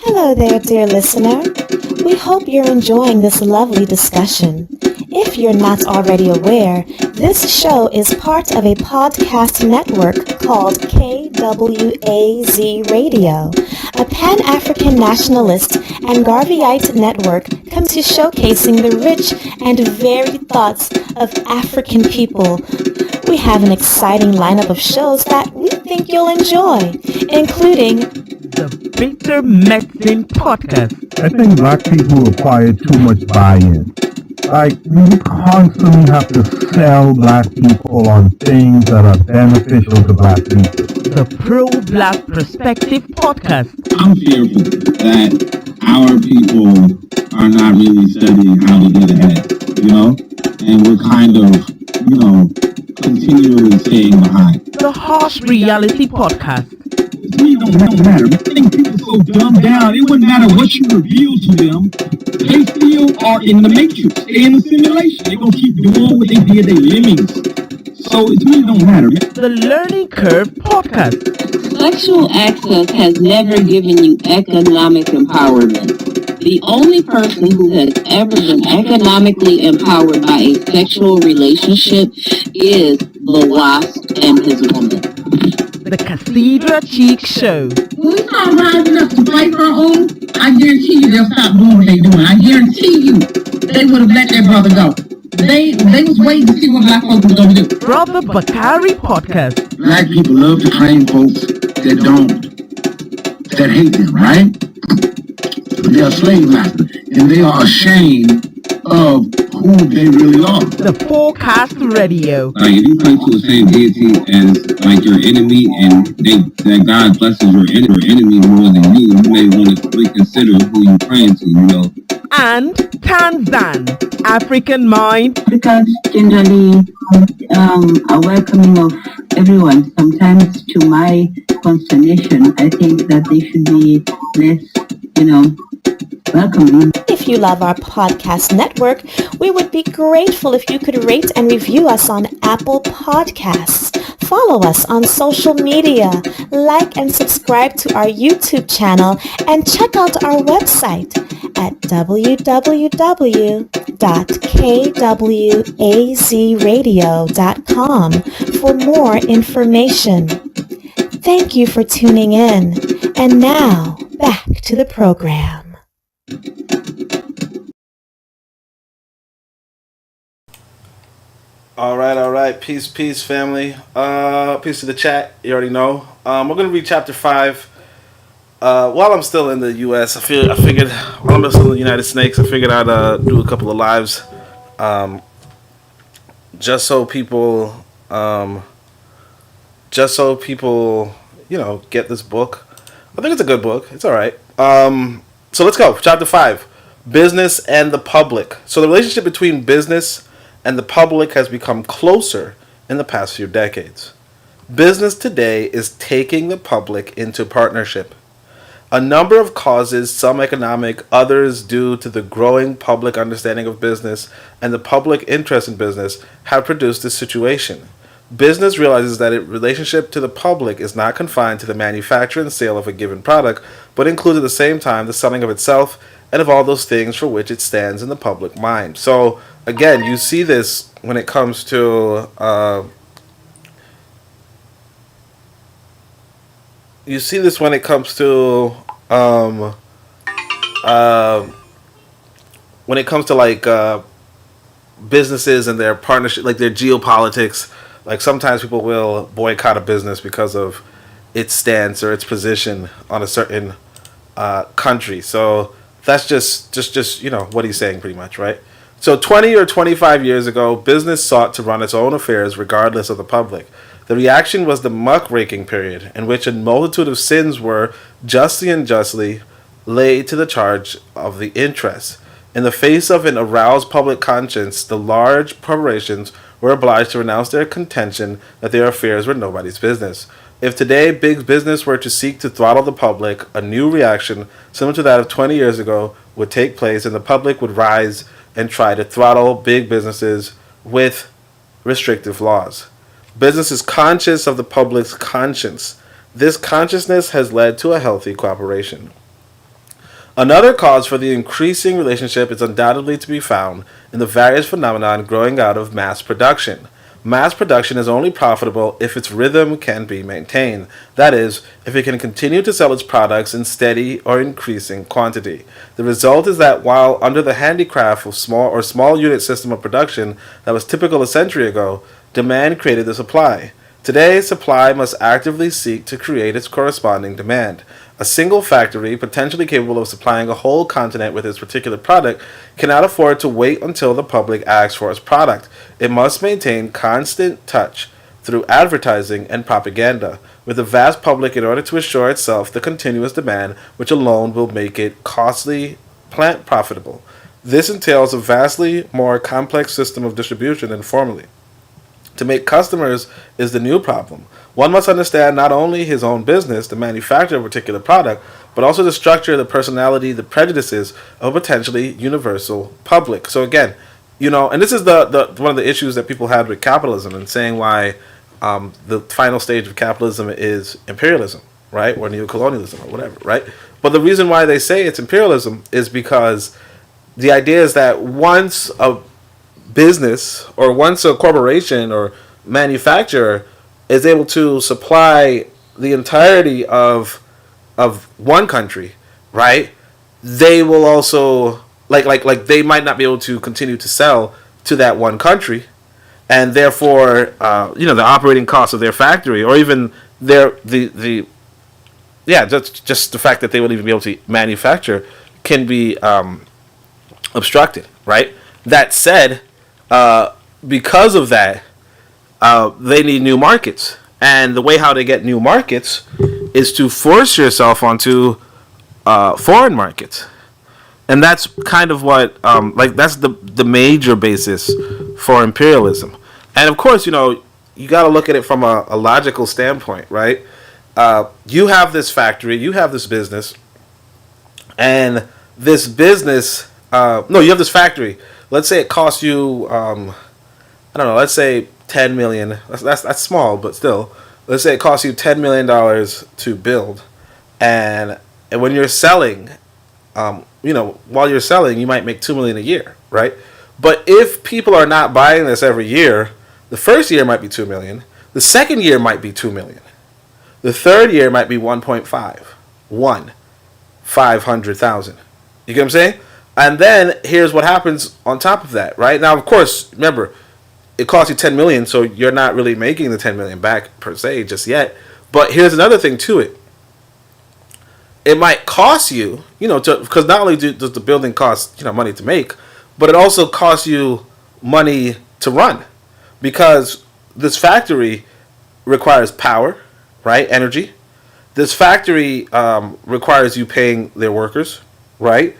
Hello there, dear listener. We hope you're enjoying this lovely discussion. If you're not already aware, this show is part of a podcast network called KWAZ Radio. A Pan-African Nationalist and Garveyite network comes to showcasing the rich and varied thoughts of African people. We have an exciting lineup of shows that we think you'll enjoy, including the Bitter Medicine Podcast. I think black people acquire too much buy-in. Like, we constantly have to sell black people on things that are beneficial to black people. The Pro-Black Perspective Podcast. I'm fearful that our people are not really studying how to get ahead, And we're kind of, continually staying behind. The Harsh Reality Podcast. It really don't matter. I think people so dumbed down, it wouldn't matter what you reveal to them. They still are in the matrix. They're in the simulation. They're going to keep doing what they did, they lemmings. So it really don't matter. The Learning Curve Podcast. Sexual access has never given you economic empowerment. The only person who has ever been economically empowered by a sexual relationship is the wasp and his woman. The Cathedral Cheek Show. When we start rising up to fight for our own, I guarantee you they'll stop doing what they're doing. I guarantee you they would have let their brother go. They was waiting to see what black folks were going to do. Brother Bakari Podcast. Black people love to claim folks that hate them, right? They are slave masters, and they are ashamed of who they really are. The Forecast Radio. Like, if you pray to the same deity as, like, your enemy, and that God blesses your enemy more than you may want to reconsider who you're praying to, And Tanzan, African Mind. Africans generally are welcoming of everyone. Sometimes, to my consternation, I think that they should be less, welcoming. If you love our podcast network, we would be grateful if you could rate and review us on Apple Podcasts. Follow us on social media, like and subscribe to our YouTube channel, and check out our website at www.kwazradio.com for more information. Thank you for tuning in. And now, back to the program. All right. Peace, family. Peace to the chat. You already know. We're gonna read chapter 5. While I'm still in the U.S., I figured while I'm still in the United Snakes, I figured I'd do a couple of lives, just so people, get this book. I think it's a good book. It's all right. So let's go. Chapter 5: Business and the Public. So the relationship between business and the public has become closer in the past few decades. Business today is taking the public into partnership. A number of causes, some economic, others due to the growing public understanding of business and the public interest in business, have produced this situation. Business realizes that its relationship to the public is not confined to the manufacture and sale of a given product, but includes at the same time the selling of itself and of all those things for which it stands in the public mind. So, again, you see this when it comes to businesses and their partnership, like their geopolitics. Like sometimes people will boycott a business because of its stance or its position on a certain country. So that's just what he's saying pretty much, right? So 20 or 25 years ago, business sought to run its own affairs regardless of the public. The reaction was the muckraking period, in which a multitude of sins were justly and unjustly laid to the charge of the interest. In the face of an aroused public conscience, the large corporations were obliged to renounce their contention that their affairs were nobody's business. If today big business were to seek to throttle the public, a new reaction, similar to that of 20 years ago, would take place, and the public would rise and try to throttle big businesses with restrictive laws. Business is conscious of the public's conscience. This consciousness has led to a healthy cooperation. Another cause for the increasing relationship is undoubtedly to be found in the various phenomena growing out of mass production. Mass production is only profitable if its rhythm can be maintained. That is, if it can continue to sell its products in steady or increasing quantity. The result is that while under the handicraft of small unit system of production that was typical a century ago, demand created the supply. Today, supply must actively seek to create its corresponding demand. A single factory, potentially capable of supplying a whole continent with its particular product, cannot afford to wait until the public asks for its product. It must maintain constant touch through advertising and propaganda with the vast public in order to assure itself the continuous demand which alone will make it costly plant profitable. This entails a vastly more complex system of distribution than formerly. To make customers is the new problem. One must understand not only his own business, the manufacture of a particular product, but also the structure, the personality, the prejudices of a potentially universal public. So again, and this is the one of the issues that people had with capitalism and saying why the final stage of capitalism is imperialism, right? Or neocolonialism or whatever, right? But the reason why they say it's imperialism is because the idea is that once a business or once a corporation or manufacturer is able to supply the entirety of one country, right? They will also like they might not be able to continue to sell to that one country, and therefore the operating costs of their factory or even just the fact that they will even be able to manufacture can be obstructed, right? That said, because of that, they need new markets. And the way how they get new markets is to force yourself onto foreign markets. And that's kind of what, that's the major basis for imperialism. And of course, you got to look at it from a logical standpoint, right? You have this factory, you have this business, and this business, you have this factory. Let's say it costs you, let's say 10 million. That's small, but still. Let's say it costs you $10 million to build. And when you're selling, while you're selling, you might make $2 million a year, right? But if people are not buying this every year, the first year might be 2 million. The second year might be 2 million. The third year might be 500,000. You get what I'm saying? And then here's what happens on top of that, right? Now, of course, remember, it costs you 10 million, so you're not really making the 10 million back per se just yet. But here's another thing to it. It might cost you, because not only does the building cost, money to make, but it also costs you money to run, because this factory requires power, right? Energy. This factory requires you paying their workers, right?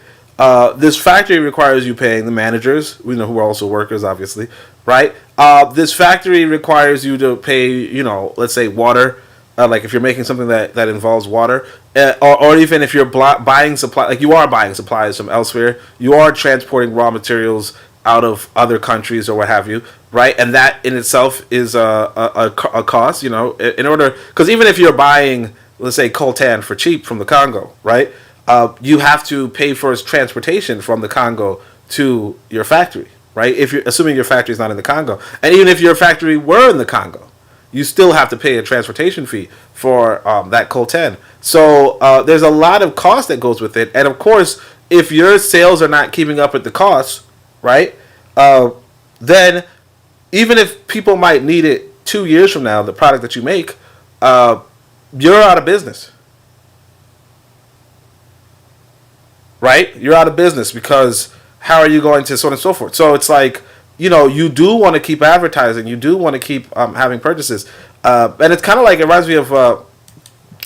This factory requires you paying the managers, who are also workers, obviously, right? This factory requires you to pay, let's say water, like if you're making something that involves water, or even if you're buying supply, like you are buying supplies from elsewhere, you are transporting raw materials out of other countries or what have you, right? And that in itself is a cost, in order, because even if you're buying, let's say, coltan for cheap from the Congo, right? You have to pay for its transportation from the Congo to your factory, right? If you're assuming your factory is not in the Congo, and even if your factory were in the Congo, you still have to pay a transportation fee for that coltan. So there's a lot of cost that goes with it, and of course, if your sales are not keeping up with the costs, right? Then even if people might need it 2 years from now, the product that you make, you're out of business. Right? You're out of business because how are you going to so on and so forth? So it's like, you do want to keep advertising. You do want to keep having purchases. And it's kind of like, it reminds me of, like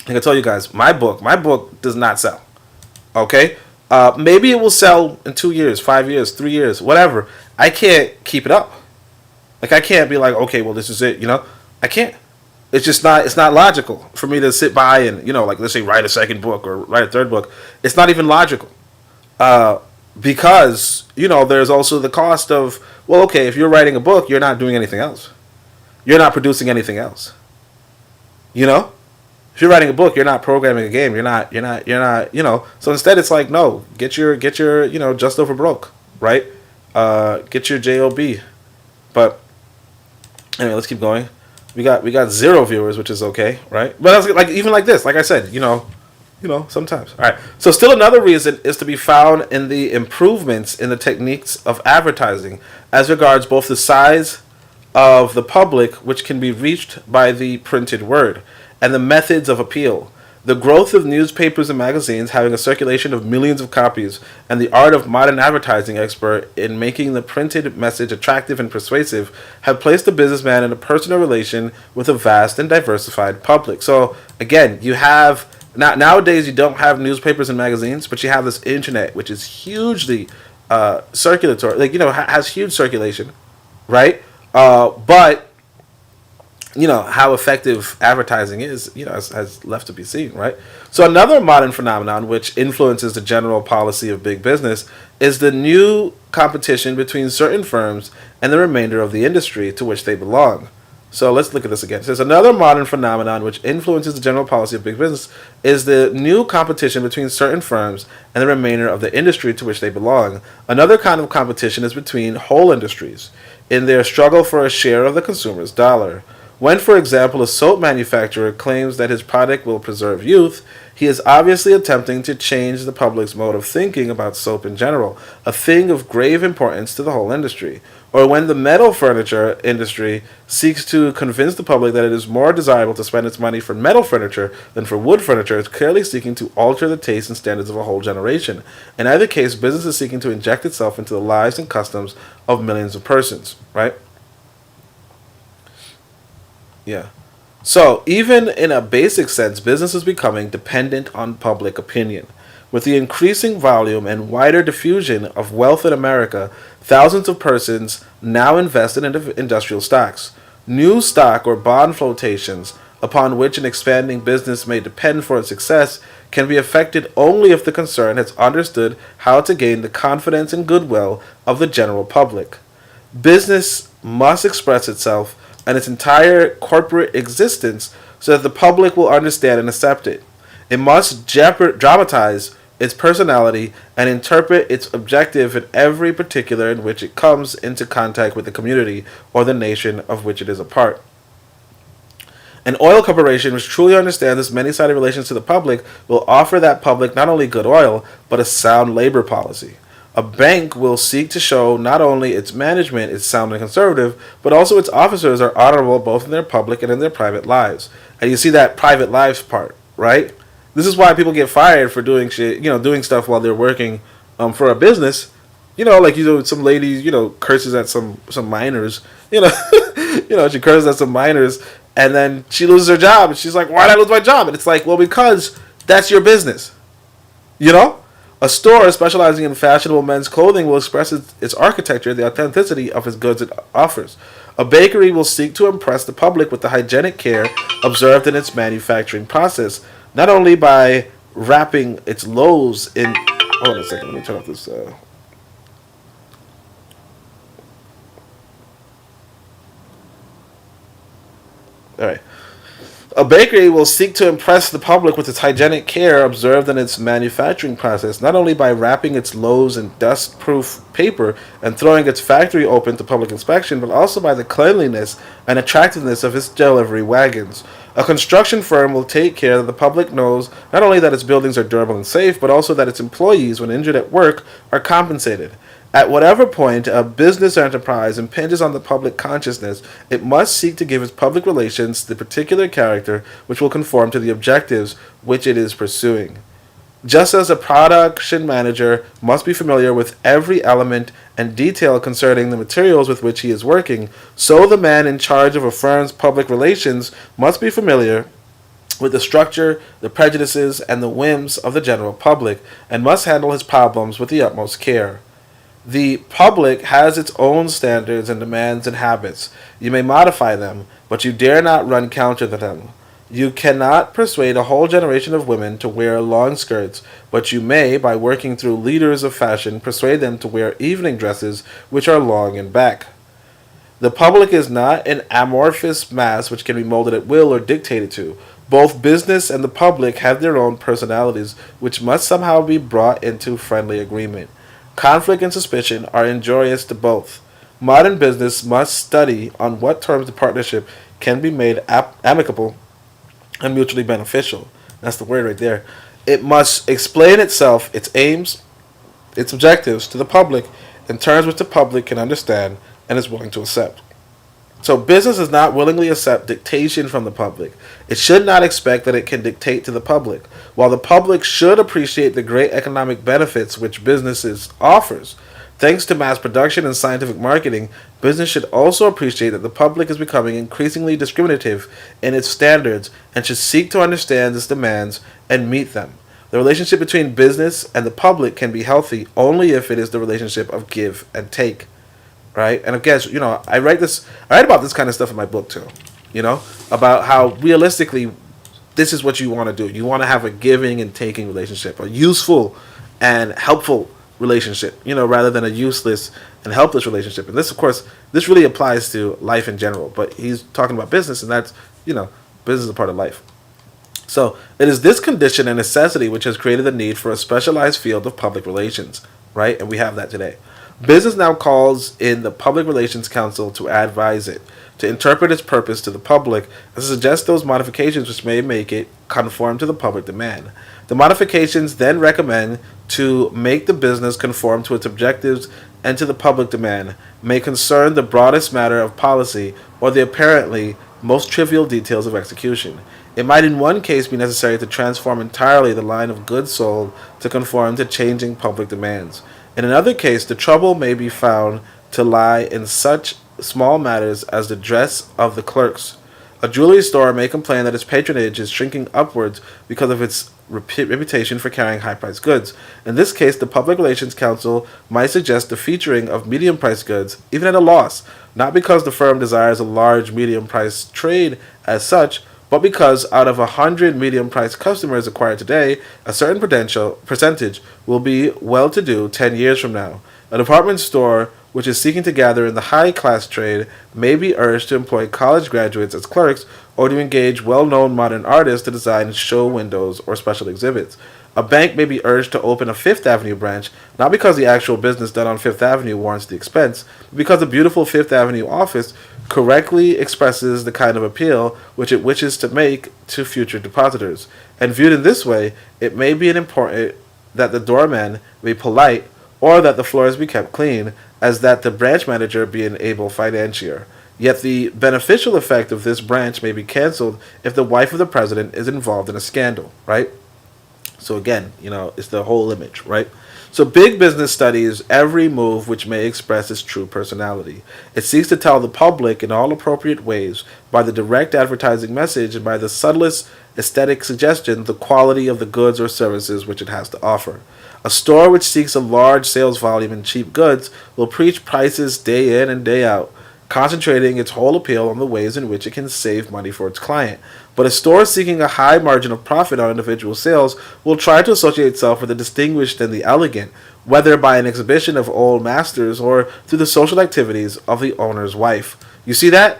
I told you guys, my book does not sell. Okay? Maybe it will sell in 2 years, 5 years, 3 years, whatever. I can't keep it up. Like, I can't be like, okay, well, this is it, I can't. It's just not, it's not logical for me to sit by and, like, let's say write a second book or write a third book. It's not even logical. Because, there's also the cost of, well, okay, if you're writing a book, you're not doing anything else. You're not producing anything else. If you're writing a book, you're not programming a game. You're not. So instead, it's like, no, get your just over broke, right? Get your job. But anyway, let's keep going. We got 0 viewers, which is okay, right? But I was like, even like this, like I said, sometimes. All right. So still another reason is to be found in the improvements in the techniques of advertising as regards both the size of the public which can be reached by the printed word and the methods of appeal. The growth of newspapers and magazines having a circulation of millions of copies and the art of modern advertising expert in making the printed message attractive and persuasive have placed the businessman in a personal relation with a vast and diversified public. So again, you have nowadays you don't have newspapers and magazines, but you have this internet, which is hugely circulatory, has huge circulation, right? But how effective advertising is, has left to be seen, right? So another modern phenomenon which influences the general policy of big business is the new competition between certain firms and the remainder of the industry to which they belong. So let's look at this again. It says another modern phenomenon which influences the general policy of big business is the new competition between certain firms and the remainder of the industry to which they belong. Another kind of competition is between whole industries in their struggle for a share of the consumer's dollar. When, for example, a soap manufacturer claims that his product will preserve youth, he is obviously attempting to change the public's mode of thinking about soap in general, a thing of grave importance to the whole industry. Or when the metal furniture industry seeks to convince the public that it is more desirable to spend its money for metal furniture than for wood furniture, it's clearly seeking to alter the tastes and standards of a whole generation. In either case, business is seeking to inject itself into the lives and customs of millions of persons, right? Yeah. So, even in a basic sense, business is becoming dependent on public opinion. With the increasing volume and wider diffusion of wealth in America, thousands of persons now invest in industrial stocks. New stock or bond flotations, upon which an expanding business may depend for its success, can be effected only if the concern has understood how to gain the confidence and goodwill of the general public. Business must express itself and its entire corporate existence so that the public will understand and accept it. It must dramatize its personality and interpret its objective in every particular in which it comes into contact with the community or the nation of which it is a part. An oil corporation which truly understands this many-sided relations to the public will offer that public not only good oil, but a sound labor policy. A bank will seek to show not only its management is sound and conservative, but also its officers are honorable both in their public and in their private lives. And you see that private lives part, right? This is why people get fired for doing shit, doing stuff while they're working for a business. Some lady, curses at some minors, she curses at some minors, and then she loses her job, and she's like, why did I lose my job? And it's like, well, because that's your business, A store specializing in fashionable men's clothing will express its architecture, the authenticity of its goods it offers. A bakery will seek to impress the public with the hygienic care observed in its manufacturing process, not only by wrapping its loaves in... Hold on a second, let me turn off this... Alright. A bakery will seek to impress the public with its hygienic care observed in its manufacturing process, not only by wrapping its loaves in dust-proof paper and throwing its factory open to public inspection, but also by the cleanliness and attractiveness of its delivery wagons. A construction firm will take care that the public knows not only that its buildings are durable and safe, but also that its employees, when injured at work, are compensated. At whatever point a business enterprise impinges on the public consciousness, it must seek to give its public relations the particular character which will conform to the objectives which it is pursuing. Just as a production manager must be familiar with every element and detail concerning the materials with which he is working, so the man in charge of a firm's public relations must be familiar with the structure, the prejudices, and the whims of the general public, and must handle his problems with the utmost care. The public has its own standards and demands and habits. You may modify them, but you dare not run counter to them. You cannot persuade a whole generation of women to wear long skirts, but you may, by working through leaders of fashion, persuade them to wear evening dresses which are long in back. The public is not an amorphous mass which can be molded at will or dictated to. Both business and the public have their own personalities, which must somehow be brought into friendly agreement. Conflict and suspicion are injurious to both. Modern business must study on what terms the partnership can be made amicable and mutually beneficial. That's the word right there. It must explain itself, its aims, its objectives to the public in terms which the public can understand and is willing to accept. So business does not willingly accept dictation from the public. It should not expect that it can dictate to the public. While the public should appreciate the great economic benefits which businesses offers, thanks to mass production and scientific marketing, business should also appreciate that the public is becoming increasingly discriminative in its standards and should seek to understand its demands and meet them. The relationship between business and the public can be healthy only if it is the relationship of give and take. Right? And I guess, I write about this kind of stuff in my book too, about how realistically this is what you want to do. You want to have a giving and taking relationship, a useful and helpful relationship, rather than a useless and helpless relationship. And this, of course, this really applies to life in general, but he's talking about business, and that's, business is a part of life. So it is this condition and necessity which has created the need for a specialized field of public relations, right? And we have that today. Business now calls in the Public Relations Council to advise it, to interpret its purpose to the public, and to suggest those modifications which may make it conform to the public demand. The modifications then recommend to make the business conform to its objectives and to the public demand, may concern the broadest matter of policy or the apparently most trivial details of execution. It might in one case be necessary to transform entirely the line of goods sold to conform to changing public demands. In another case, the trouble may be found to lie in such small matters as the dress of the clerks. A jewelry store may complain that its patronage is shrinking upwards because of its reputation for carrying high-priced goods. In this case, the Public Relations Council might suggest the featuring of medium-priced goods, even at a loss, not because the firm desires a large medium-priced trade as such, but because out of 100 medium-priced customers acquired today, a certain percentage will be well-to-do 10 years from now. A department store which is seeking to gather in the high-class trade may be urged to employ college graduates as clerks or to engage well-known modern artists to design show windows or special exhibits. A bank may be urged to open a Fifth Avenue branch, not because the actual business done on Fifth Avenue warrants the expense, but because the beautiful Fifth Avenue office correctly expresses the kind of appeal which it wishes to make to future depositors. And viewed in this way, it may be important that the doorman be polite or that the floors be kept clean, as that the branch manager be an able financier. Yet the beneficial effect of this branch may be cancelled if the wife of the president is involved in a scandal, right? So again, it's the whole image, right? So big business studies every move which may express its true personality. It seeks to tell the public in all appropriate ways, by the direct advertising message and by the subtlest aesthetic suggestion, the quality of the goods or services which it has to offer. A store which seeks a large sales volume in cheap goods will preach prices day in and day out, concentrating its whole appeal on the ways in which it can save money for its client. But a store seeking a high margin of profit on individual sales will try to associate itself with the distinguished and the elegant, whether by an exhibition of old masters or through the social activities of the owner's wife. You see that?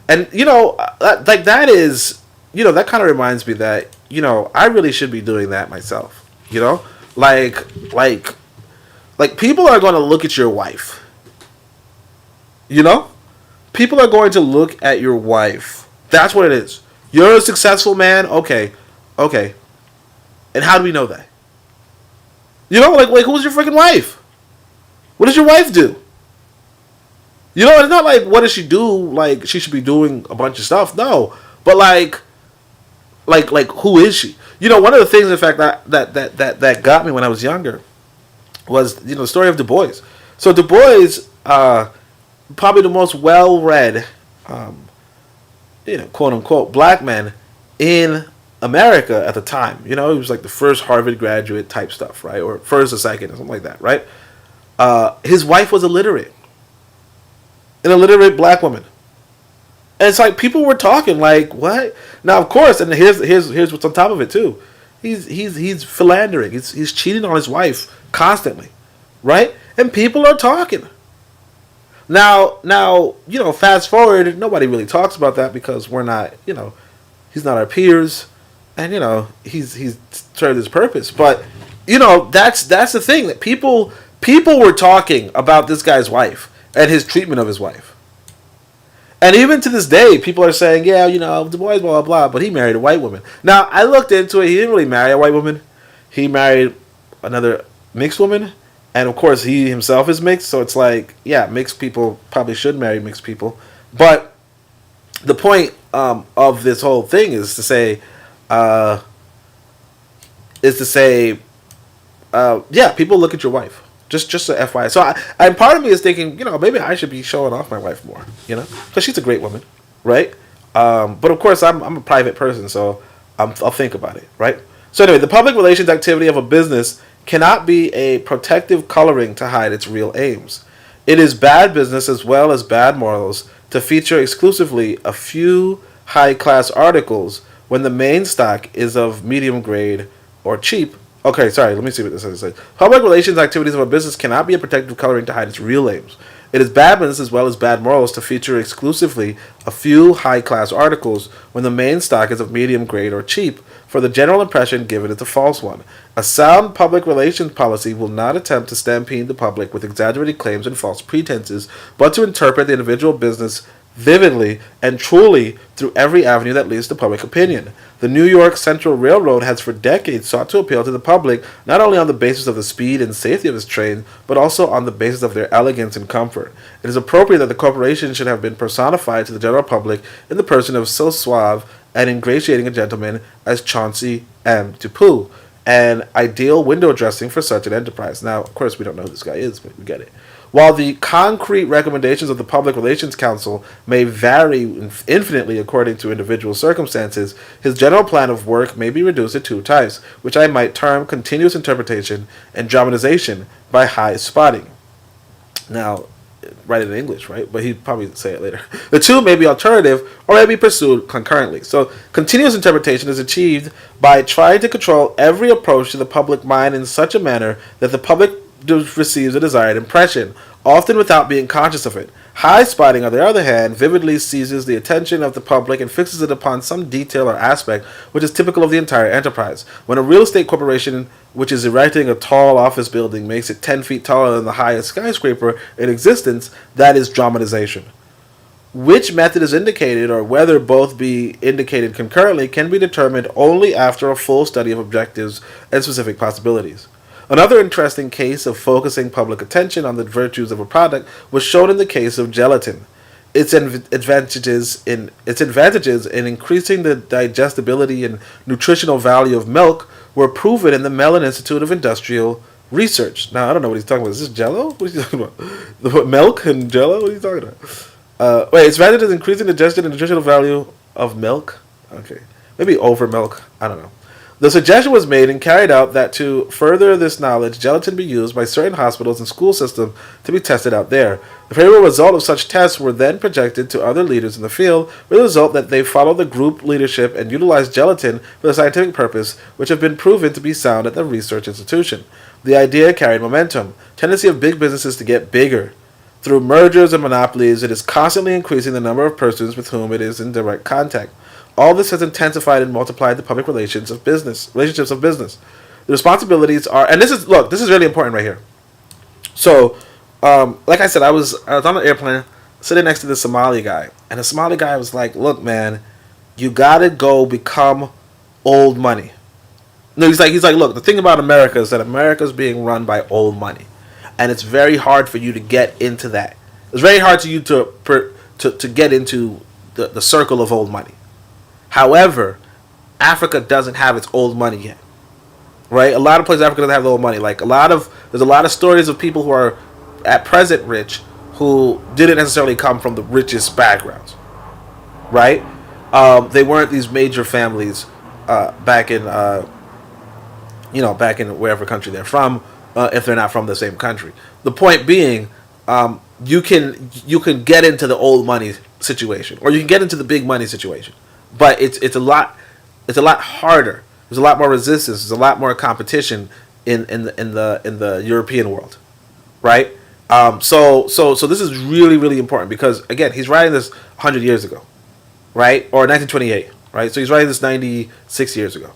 And, that is, that kind of reminds me that, I really should be doing that myself, Like people are going to look at your wife, People are going to look at your wife. That's what it is. You're a successful man? Okay. And how do we know that? Who's your freaking wife? What does your wife do? It's not like, what does she do? Like, she should be doing a bunch of stuff. No. But like, who is she? One of the things, in fact, that got me when I was younger was, the story of Du Bois. So Du Bois, probably the most well-read, quote-unquote, black man in America at the time. He was like the first Harvard graduate type stuff, right? Or first or second or something like that, right? His wife was illiterate. An illiterate black woman. And it's like people were talking like, what? Now, of course, and here's what's on top of it, too. He's philandering. He's cheating on his wife constantly, right? And people are talking. Now, fast forward, nobody really talks about that because we're not, he's he's not our peers, and he's served his purpose. But that's the thing, that people were talking about this guy's wife and his treatment of his wife. And even to this day, people are saying, yeah, Du Bois, blah, blah, blah, but he married a white woman. Now, I looked into it. He didn't really marry a white woman. He married another mixed woman. And, of course, he himself is mixed. So it's like, yeah, mixed people probably should marry mixed people. But the point of this whole thing is to say, yeah, people look at your wife. Just a FYI. So and part of me is thinking, maybe I should be showing off my wife more, because she's a great woman, right? But of course, I'm a private person, so I'll think about it, right? So anyway, the public relations activity of a business cannot be a protective coloring to hide its real aims. It is bad business as well as bad morals to feature exclusively a few high-class articles when the main stock is of medium grade or cheap. Okay, sorry, let me see what this says. Public relations activities of a business cannot be a protective coloring to hide its real aims. It is bad business as well as bad morals to feature exclusively a few high-class articles when the main stock is of medium grade or cheap, for the general impression given is a false one. A sound public relations policy will not attempt to stampede the public with exaggerated claims and false pretenses, but to interpret the individual business vividly and truly through every avenue that leads to public opinion. The New York Central Railroad has for decades sought to appeal to the public not only on the basis of the speed and safety of its train, but also on the basis of their elegance and comfort. It is appropriate that the corporation should have been personified to the general public in the person of so suave and ingratiating a gentleman as Chauncey M. Dupuy, an ideal window dressing for such an enterprise. Now, of course, we don't know who this guy is, but we get it. While the concrete recommendations of the Public Relations Council may vary infinitely according to individual circumstances, his general plan of work may be reduced to two types, which I might term continuous interpretation and dramatization by high spotting. Now, write it in English, right? But he'd probably say it later. The two may be alternative or may be pursued concurrently. So, continuous interpretation is achieved by trying to control every approach to the public mind in such a manner that the public receives a desired impression, often without being conscious of it. High spotting, on the other hand, vividly seizes the attention of the public and fixes it upon some detail or aspect which is typical of the entire enterprise. When a real estate corporation which is erecting a tall office building makes it 10 feet taller than the highest skyscraper in existence, that is dramatization. Which method is indicated, or whether both be indicated concurrently, can be determined only after a full study of objectives and specific possibilities. Another interesting case of focusing public attention on the virtues of a product was shown in the case of gelatin. Its advantages in increasing the digestibility and nutritional value of milk were proven in the Mellon Institute of Industrial Research. Now, I don't know what he's talking about. Is this Jell-O? What is he talking about? Milk and Jell-O? What are you talking about? Its advantages in increasing the digestion and nutritional value of milk? Okay. Maybe over milk. I don't know. The suggestion was made and carried out that to further this knowledge, gelatin be used by certain hospitals and school systems to be tested out there. The favorable result of such tests were then projected to other leaders in the field, with the result that they followed the group leadership and utilized gelatin for the scientific purpose, which have been proven to be sound at the research institution. The idea carried momentum. Tendency of big businesses to get bigger. Through mergers and monopolies, it is constantly increasing the number of persons with whom it is in direct contact. All this has intensified and multiplied the public relationships of business. The responsibilities are, and this is really important right here. So, like I said, I was on an airplane sitting next to the Somali guy, and the Somali guy was like, "Look, man, you gotta go become old money." No, he's like, "Look, the thing about America is that America's being run by old money, and it's very hard for you to get into that. It's very hard for you to get into the circle of old money." However, Africa doesn't have its old money yet, right? A lot of places Africa doesn't have the old money. Like there's a lot of stories of people who are at present rich who didn't necessarily come from the richest backgrounds, right? They weren't these major families back in wherever country they're from, if they're not from the same country. The point being, you can get into the old money situation, or you can get into the big money situation. But it's a lot harder. There's a lot more resistance. There's a lot more competition in the European world, right? So this is really, really important because again, he's writing this 100 years ago, right, or 1928. right? So he's writing this 96 years ago,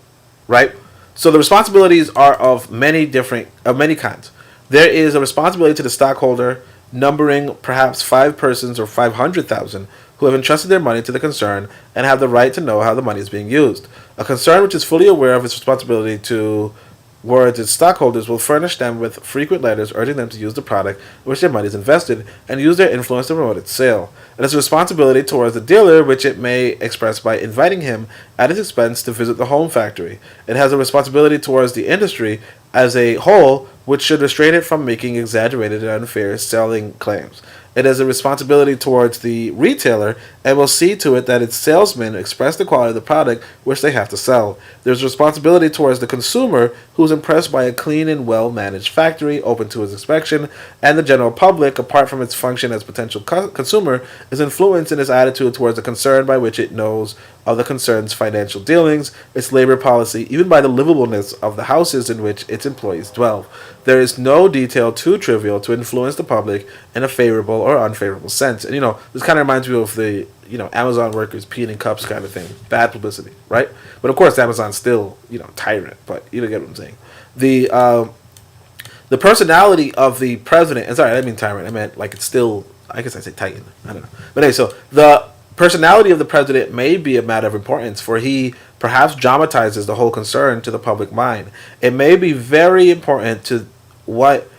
right? So the responsibilities are of many kinds. There is a responsibility to the stockholder, numbering perhaps 5 persons or 500,000 who have entrusted their money to the concern and have the right to know how the money is being used. A concern which is fully aware of its responsibility towards its stockholders will furnish them with frequent letters urging them to use the product in which their money is invested and use their influence to promote its sale. It has a responsibility towards the dealer, which it may express by inviting him at its expense to visit the home factory. It has a responsibility towards the industry as a whole, which should restrain it from making exaggerated and unfair selling claims. It has a responsibility towards the retailer and will see to it that its salesmen express the quality of the product which they have to sell. There's a responsibility towards the consumer who is impressed by a clean and well-managed factory open to his inspection, and the general public, apart from its function as potential consumer, is influenced in its attitude towards the concern by which it knows of the concern's financial dealings, its labor policy, even by the livableness of the houses in which its employees dwell. There is no detail too trivial to influence the public in a favorable or unfavorable sense. And, this kind of reminds me of the, Amazon workers peeing in cups kind of thing. Bad publicity, right? But, of course, Amazon's still, tyrant. But you get what I'm saying. The personality of the president, and sorry, I didn't mean tyrant. I meant, it's still, I guess I say titan. I don't know. But anyway, so the personality of the president may be a matter of importance, for he perhaps dramatizes the whole concern to the public mind. It may be very important to what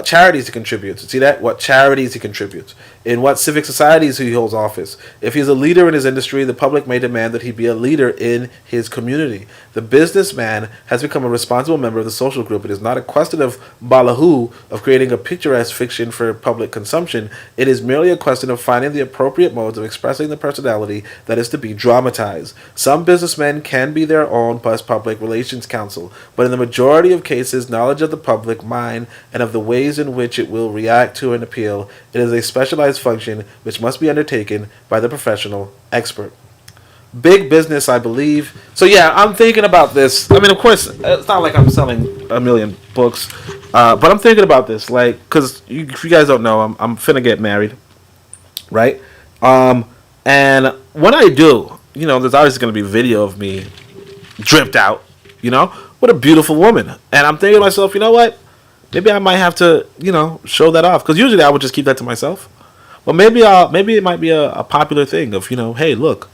charities he contributes. See that? What charities he contributes. In what civic societies he holds office. If he's a leader in his industry, the public may demand that he be a leader in his community. The businessman has become a responsible member of the social group. It is not a question of ballyhoo, of creating a picturesque fiction for public consumption. It is merely a question of finding the appropriate modes of expressing the personality that is to be dramatized. Some businessmen can be their own public relations counsel, but in the majority of cases, knowledge of the public mind and of the ways in which it will react to an appeal, it is a specialized function which must be undertaken by the professional expert. Big business, I believe. So yeah, I'm thinking about this. I mean, of course, it's not like I'm selling a million books, but I'm thinking about this, because if you guys don't know, I'm finna get married, right? And when I do, there's obviously gonna be video of me dripped out, with a beautiful woman, and I'm thinking to myself, you know what? Maybe I might have to, show that off, because usually I would just keep that to myself. But maybe it might be a popular thing of, hey, look,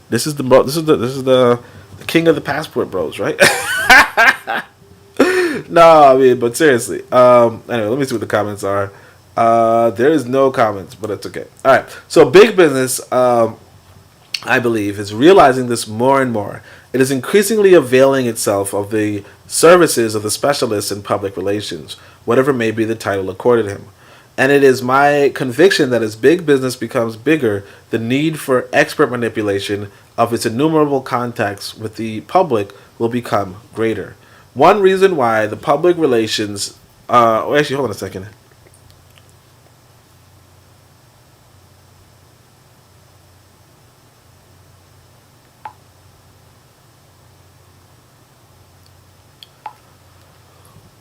this is the king of the passport bros, right? No, I mean, but seriously. Anyway, let me see what the comments are. There is no comments, but it's okay. All right. So big business, I believe, is realizing this more and more. It is increasingly availing itself of the services of the specialists in public relations, whatever may be the title accorded him. And it is my conviction that as big business becomes bigger, the need for expert manipulation of its innumerable contacts with the public will become greater. One reason why the public relations... actually, hold on a second.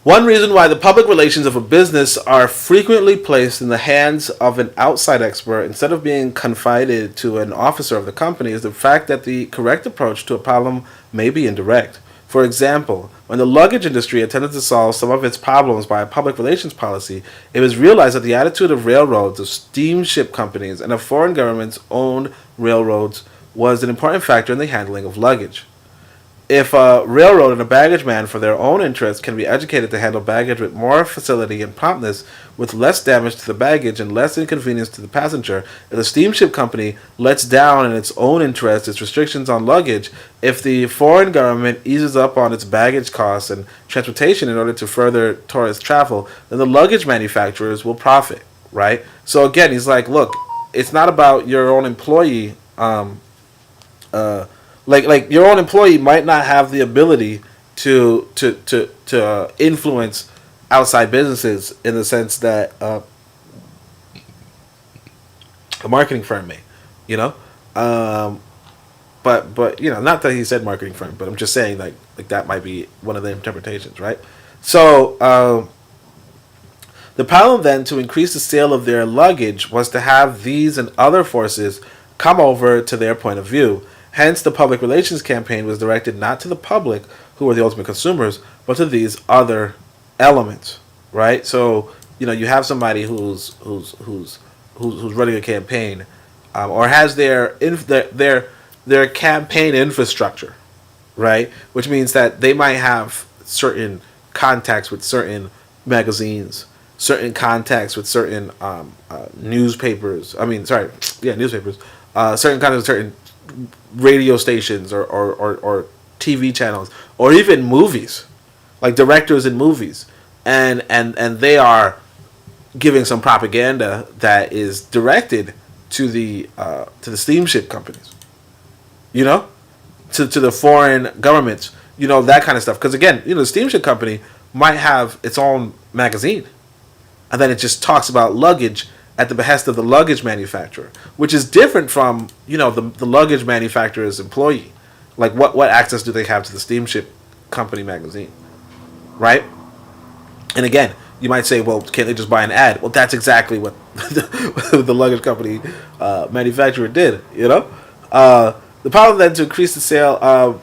One reason why the public relations of a business are frequently placed in the hands of an outside expert instead of being confided to an officer of the company is the fact that the correct approach to a problem may be indirect. For example, when the luggage industry attempted to solve some of its problems by a public relations policy, it was realized that the attitude of railroads, of steamship companies, and of foreign governments owned railroads was an important factor in the handling of luggage. If a railroad and a baggage man for their own interests can be educated to handle baggage with more facility and promptness, with less damage to the baggage and less inconvenience to the passenger, if the steamship company lets down in its own interest its restrictions on luggage, if the foreign government eases up on its baggage costs and transportation in order to further tourist travel, then the luggage manufacturers will profit, right? So again, he's like, look, it's not about your own employee, Like your own employee might not have the ability to influence outside businesses in the sense that a marketing firm may, but not that he said marketing firm, but I'm just saying like that might be one of the interpretations, right? So the problem then to increase the sale of their luggage was to have these and other forces come over to their point of view. Hence, the public relations campaign was directed not to the public, who are the ultimate consumers, but to these other elements, right? So, you have somebody who's running a campaign, or has their campaign infrastructure, right? Which means that they might have certain contacts with certain magazines, certain contacts with certain newspapers. Newspapers. Certain contacts with certain radio stations or TV channels, or even movies, like directors in movies, and they are giving some propaganda that is directed to the steamship companies, to the foreign governments, that kind of stuff. Because again, the steamship company might have its own magazine, and then it just talks about luggage at the behest of the luggage manufacturer, which is different from the luggage manufacturer's employee. Like what access do they have to the steamship company magazine, right? And again, you might say, well, can't they just buy an ad? Well, that's exactly what the luggage company manufacturer did. The problem then to increase the sale of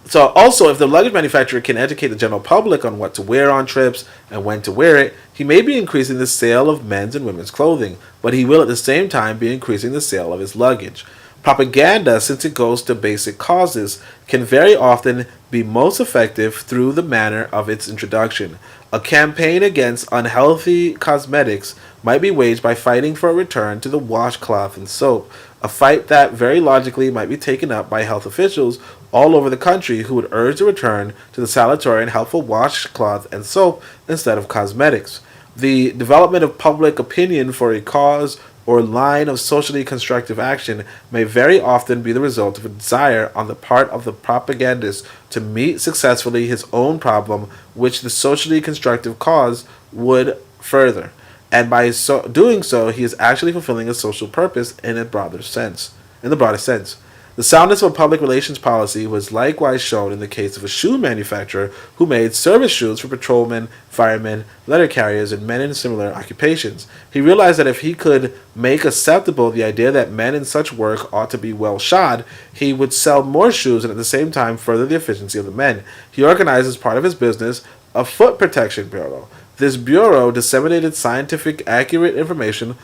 So also, if the luggage manufacturer can educate the general public on what to wear on trips and when to wear it, he may be increasing the sale of men's and women's clothing, but he will at the same time be increasing the sale of his luggage. Propaganda, since it goes to basic causes, can very often be most effective through the manner of its introduction. A campaign against unhealthy cosmetics might be waged by fighting for a return to the washcloth and soap, a fight that very logically might be taken up by health officials all over the country who would urge the return to the salutary and helpful washcloth and soap instead of cosmetics. The development of public opinion for a cause or line of socially constructive action may very often be the result of a desire on the part of the propagandist to meet successfully his own problem, which the socially constructive cause would further. And by doing so, he is actually fulfilling a social purpose in the broader sense. The soundness of a public relations policy was likewise shown in the case of a shoe manufacturer who made service shoes for patrolmen, firemen, letter carriers, and men in similar occupations. He realized that if he could make acceptable the idea that men in such work ought to be well shod, he would sell more shoes and at the same time further the efficiency of the men. He organized as part of his business a foot protection bureau. This bureau disseminated scientifically accurate information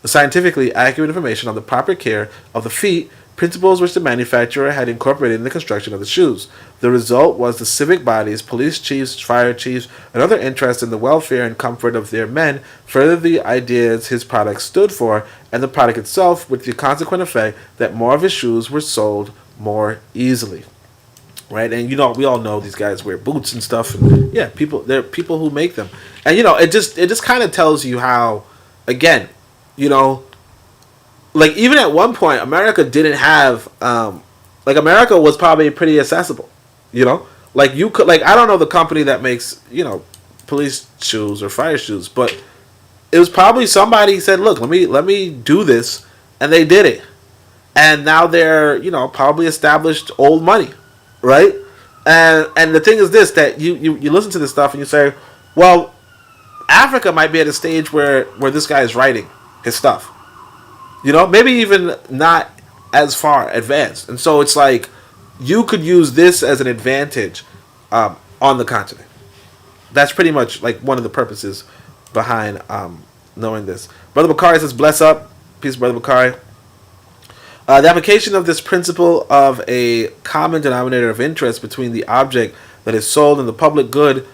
on the proper care of the feet, principles which the manufacturer had incorporated in the construction of the shoes. The result was the civic bodies, police chiefs, fire chiefs, and other interests in the welfare and comfort of their men furthered the ideas his product stood for, and the product itself, with the consequent effect that more of his shoes were sold more easily. Right, and we all know these guys wear boots and stuff. And there are people who make them, and it just kind of tells you how, again, like even at one point, America didn't have, America was probably pretty accessible, like you could, I don't know the company that makes police shoes or fire shoes, but it was probably somebody said, look, let me do this, and they did it, and now they're probably established old money. Right, and the thing is this, that you listen to this stuff and you say, well, Africa might be at a stage where this guy is writing his stuff, maybe even not as far advanced, and so it's like you could use this as an advantage on the continent. That's pretty much like one of the purposes behind knowing this. Brother Bakari says, bless up, peace, Brother Bakari. The application of this principle of a common denominator of interest between the object that is sold and the public good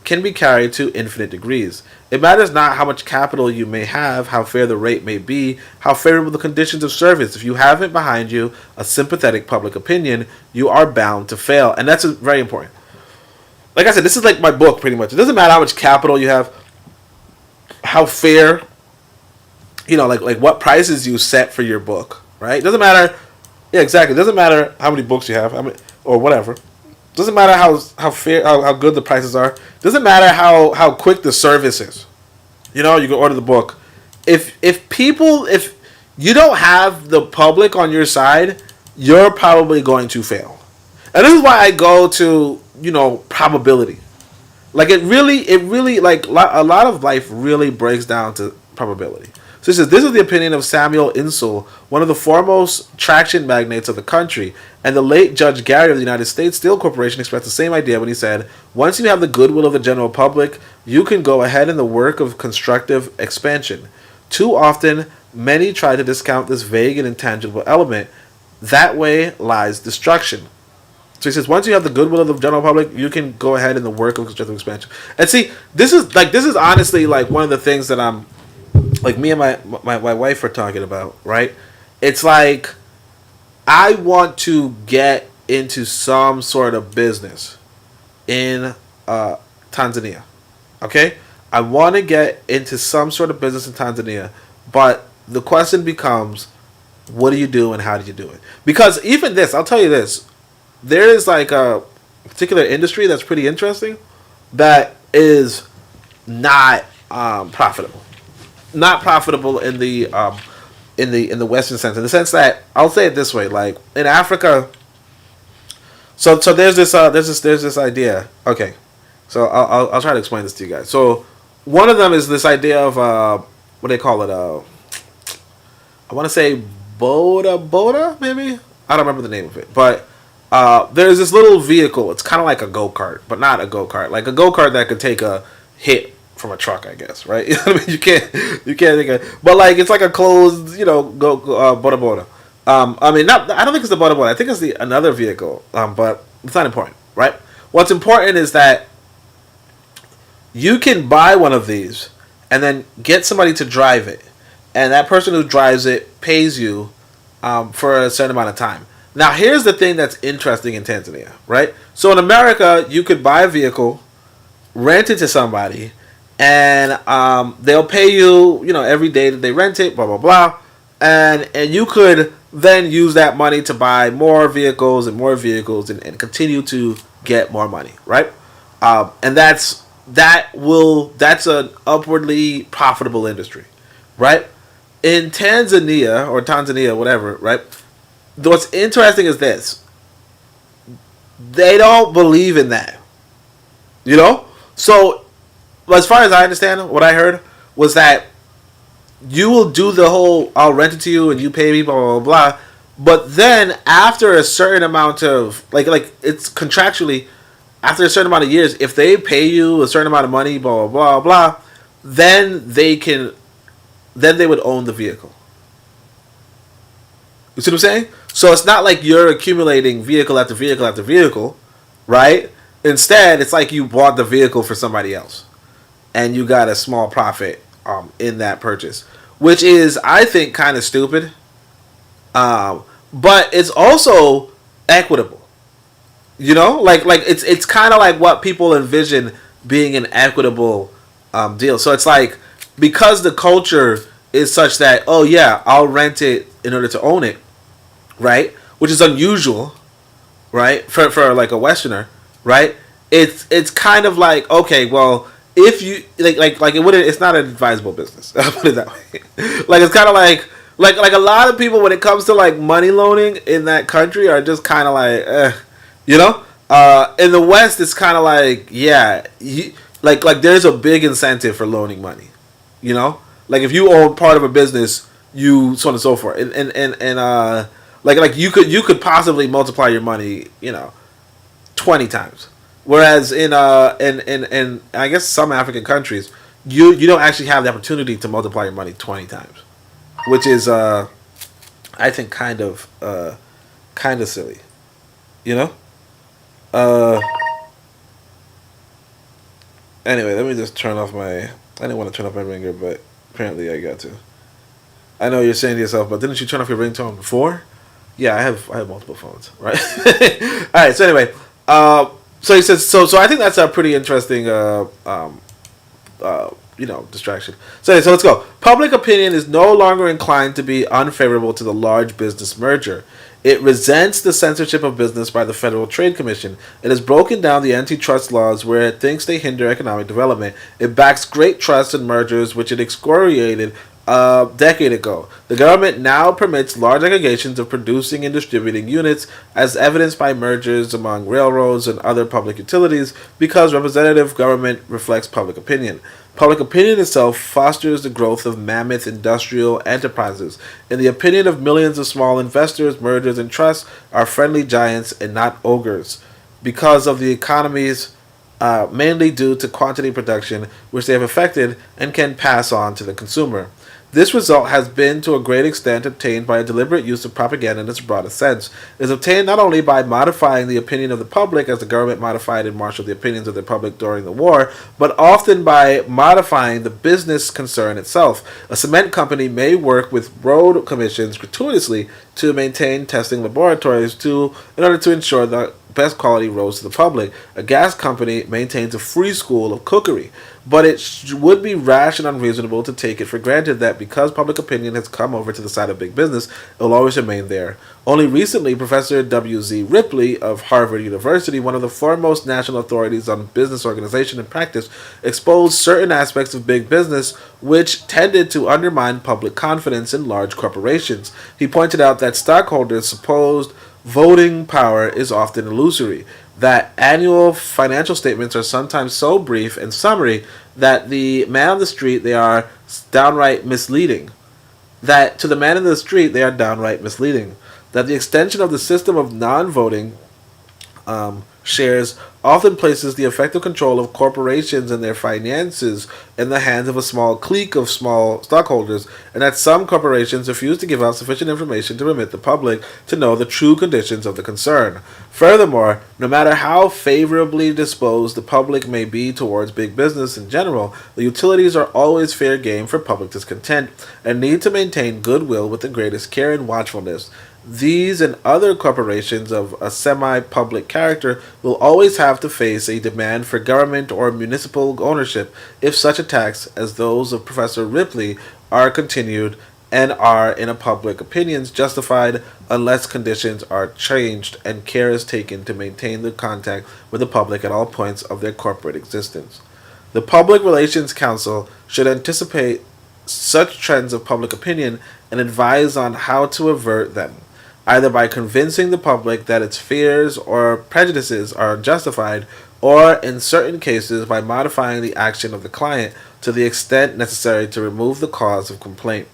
can be carried to infinite degrees. It matters not how much capital you may have, how fair the rate may be, how favorable the conditions of service. If you haven't behind you a sympathetic public opinion, you are bound to fail. And that's very important. Like I said, this is like my book pretty much. It doesn't matter how much capital you have, how fair, like what prices you set for your book, right? It doesn't matter. Yeah, exactly. It doesn't matter how many books you have, or whatever. It doesn't matter how fair, how good the prices are. It doesn't matter how quick the service is. You can order the book. If you don't have the public on your side, you're probably going to fail. And this is why I go to probability. Like it really, like a lot of life really breaks down to probability. So he says, this is the opinion of Samuel Insull, one of the foremost traction magnates of the country, and the late Judge Gary of the United States Steel Corporation expressed the same idea when he said, once you have the goodwill of the general public, you can go ahead in the work of constructive expansion. Too often, many try to discount this vague and intangible element. That way lies destruction. So he says, once you have the goodwill of the general public, you can go ahead in the work of constructive expansion. And see, this is honestly like one of the things that I'm, like me and my wife are talking about, right? It's like, I want to get into some sort of business in Tanzania, okay? I want to get into some sort of business in Tanzania, but the question becomes, what do you do and how do you do it? Because even this, I'll tell you this, there is like a particular industry that's pretty interesting that is not profitable. Not profitable in the Western sense, in the sense that, I'll say it this way, like in Africa. So there's this idea. Okay, so I'll try to explain this to you guys. So one of them is this idea of what do they call it? I want to say Boda maybe. I don't remember the name of it, but there's this little vehicle. It's kind of like a go-kart, but not a go-kart. Like a go-kart that could take a hit from a truck, I guess, right? You know what I mean? You can't think of, but like it's like a closed, boda. I mean, I don't think it's the boda. I think it's another vehicle, but it's not important, right? What's important is that you can buy one of these and then get somebody to drive it, and that person who drives it pays you for a certain amount of time. Now, here's the thing that's interesting in Tanzania, right? So in America, you could buy a vehicle, rent it to somebody, and they'll pay you, every day that they rent it, blah, blah, blah. And you could then use that money to buy more vehicles and and continue to get more money, right? And that's an upwardly profitable industry, right? In Tanzania, whatever, right? What's interesting is this. They don't believe in that. So, as far as I understand, what I heard was that you will do the whole, I'll rent it to you and you pay me, blah, blah, blah, blah. But then after a certain amount of, like it's contractually, after a certain amount of years, if they pay you a certain amount of money, blah, blah, blah, blah, then they would own the vehicle. You see what I'm saying? So it's not like you're accumulating vehicle after vehicle after vehicle, right? Instead, it's like you bought the vehicle for somebody else, and you got a small profit in that purchase, which is, I think, kind of stupid. But it's also equitable. Like it's kind of like what people envision being an equitable deal. So it's like, because the culture is such that, oh yeah, I'll rent it in order to own it, right? Which is unusual, right? For like a Westerner, right? It's kind of like, okay, well, if you like it wouldn't, it's not an advisable business. I'll put it that way. Like it's kind of like a lot of people, when it comes to like money loaning in that country, are just kind of like, in the West, it's kind of like, yeah, like there's a big incentive for loaning money, Like if you own part of a business, you so on and so forth, and like you could possibly multiply your money, 20 times. Whereas in I guess some African countries, you don't actually have the opportunity to multiply your money 20 times, which is I think kind of silly, Anyway, let me just turn off I didn't want to turn off my ringer, but apparently I got to. I know you're saying to yourself, but didn't you turn off your ringtone before? Yeah, I have multiple phones, right? All right. So anyway, so he says, so I think that's a pretty interesting, distraction. So let's go. Public opinion is no longer inclined to be unfavorable to the large business merger. It resents the censorship of business by the Federal Trade Commission. It has broken down the antitrust laws where it thinks they hinder economic development. It backs great trusts and mergers, which it excoriated a decade ago. The government now permits large aggregations of producing and distributing units, as evidenced by mergers among railroads and other public utilities, because representative government reflects public opinion. Public opinion itself fosters the growth of mammoth industrial enterprises. In the opinion of millions of small investors, mergers and trusts are friendly giants and not ogres, because of the economies mainly due to quantity production, which they have affected and can pass on to the consumer. This result has been to a great extent obtained by a deliberate use of propaganda in its broadest sense. It is obtained not only by modifying the opinion of the public, as the government modified and marshaled the opinions of the public during the war, but often by modifying the business concern itself. A cement company may work with road commissions gratuitously to maintain testing laboratories in order to ensure the best quality roads to the public. A gas company maintains a free school of cookery, but it would be rash and unreasonable to take it for granted that because public opinion has come over to the side of big business, it will always remain there. Only recently, Professor W.Z. Ripley of Harvard University, one of the foremost national authorities on business organization and practice, exposed certain aspects of big business which tended to undermine public confidence in large corporations. He pointed out that stockholders' supposed voting power is often illusory, that annual financial statements are sometimes so brief and summary that the man on the street they are downright misleading. That to the man in the street they are downright misleading. That the extension of the system of non-voting shares often places the effective control of corporations and their finances in the hands of a small clique of small stockholders, and that some corporations refuse to give out sufficient information to permit the public to know the true conditions of the concern. Furthermore, no matter how favorably disposed the public may be towards big business in general, the utilities are always fair game for public discontent, and need to maintain goodwill with the greatest care and watchfulness. These and other corporations of a semi-public character will always have to face a demand for government or municipal ownership if such attacks as those of Professor Ripley are continued and are, in a public opinions, justified unless conditions are changed and care is taken to maintain the contact with the public at all points of their corporate existence. The Public Relations Council should anticipate such trends of public opinion and advise on how to avert them, either by convincing the public that its fears or prejudices are unjustified, or in certain cases by modifying the action of the client to the extent necessary to remove the cause of complaint.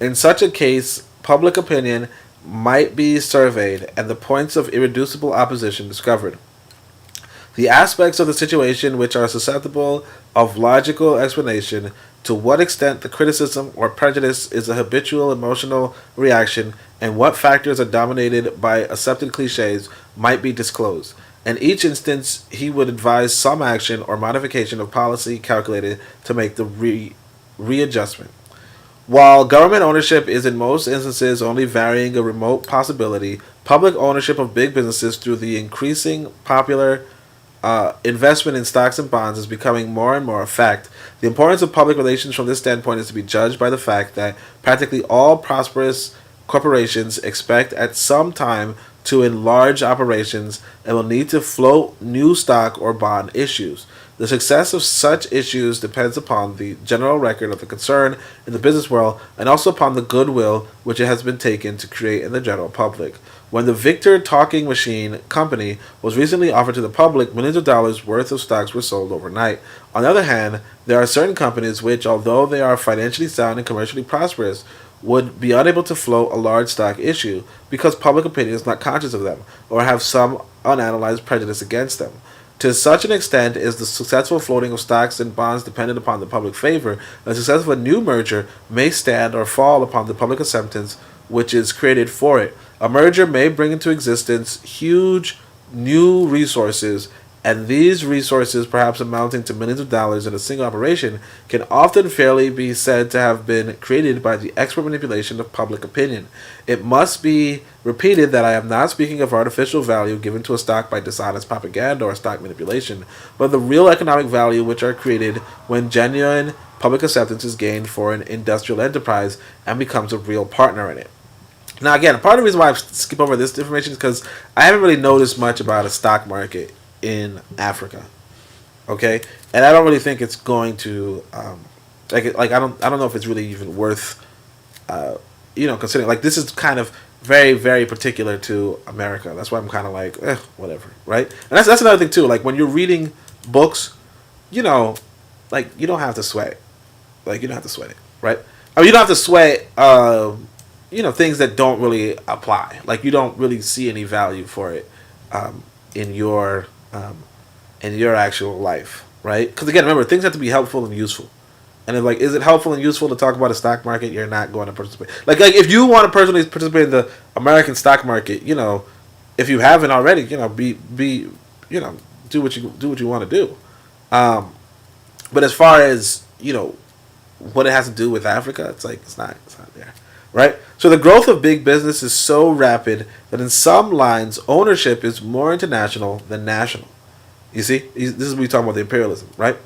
In such a case, public opinion might be surveyed and the points of irreducible opposition discovered. The aspects of the situation which are susceptible of logical explanation, to what extent the criticism or prejudice is a habitual emotional reaction, and what factors are dominated by accepted cliches might be disclosed. In each instance, he would advise some action or modification of policy calculated to make the readjustment. While government ownership is in most instances only varying a remote possibility, public ownership of big businesses through the increasing popular investment in stocks and bonds is becoming more and more a fact. The importance of public relations from this standpoint is to be judged by the fact that practically all prosperous corporations expect at some time to enlarge operations and will need to float new stock or bond issues. The success of such issues depends upon the general record of the concern in the business world and also upon the goodwill which it has been taken to create in the general public. When the Victor Talking Machine Company was recently offered to the public, millions of dollars worth of stocks were sold overnight. On the other hand, there are certain companies which, although they are financially sound and commercially prosperous, would be unable to float a large stock issue because public opinion is not conscious of them or have some unanalyzed prejudice against them. To such an extent is the successful floating of stocks and bonds dependent upon the public favor, the success of a new merger may stand or fall upon the public acceptance which is created for it. A merger may bring into existence huge new resources, and these resources, perhaps amounting to millions of dollars in a single operation, can often fairly be said to have been created by the expert manipulation of public opinion. It must be repeated that I am not speaking of artificial value given to a stock by dishonest propaganda or stock manipulation, but the real economic value which are created when genuine public acceptance is gained for an industrial enterprise and becomes a real partner in it. Now, again, part of the reason why I skip over this information is because I haven't really noticed much about a stock market in Africa, okay, and I don't really think it's going to I don't know if it's really even worth considering. Like, this is kind of very, very particular to America. That's why I'm kind of like whatever, right? And that's another thing too. Like, when you're reading books, like, you don't have to sweat it. Like, you don't have to sweat it, right? I mean, you don't have to sweat, things that don't really apply. Like, you don't really see any value for it in your actual life, right? Because again, remember, things have to be helpful and useful. And then, like, is it helpful and useful to talk about a stock market? You're not going to participate. Like if you want to personally participate in the American stock market, if you haven't already, do what you want to do. But as far as what it has to do with Africa, it's like it's not there, right? So the growth of big business is so rapid that in some lines ownership is more international than national. You see, this is what we talk about, the imperialism, right?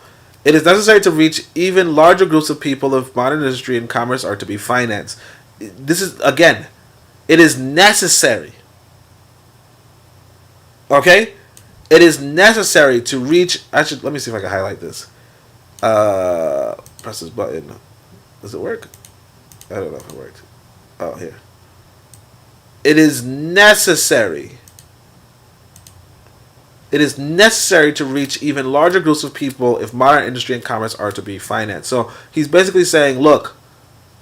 It is necessary to reach even larger groups of people if modern industry and commerce are to be financed. This is, again, it is necessary. Okay? It is necessary to reach... let me see if I can highlight this. Press this button. Does it work? I don't know if it worked. Oh, here. It is necessary. It is necessary to reach even larger groups of people if modern industry and commerce are to be financed. So he's basically saying, look,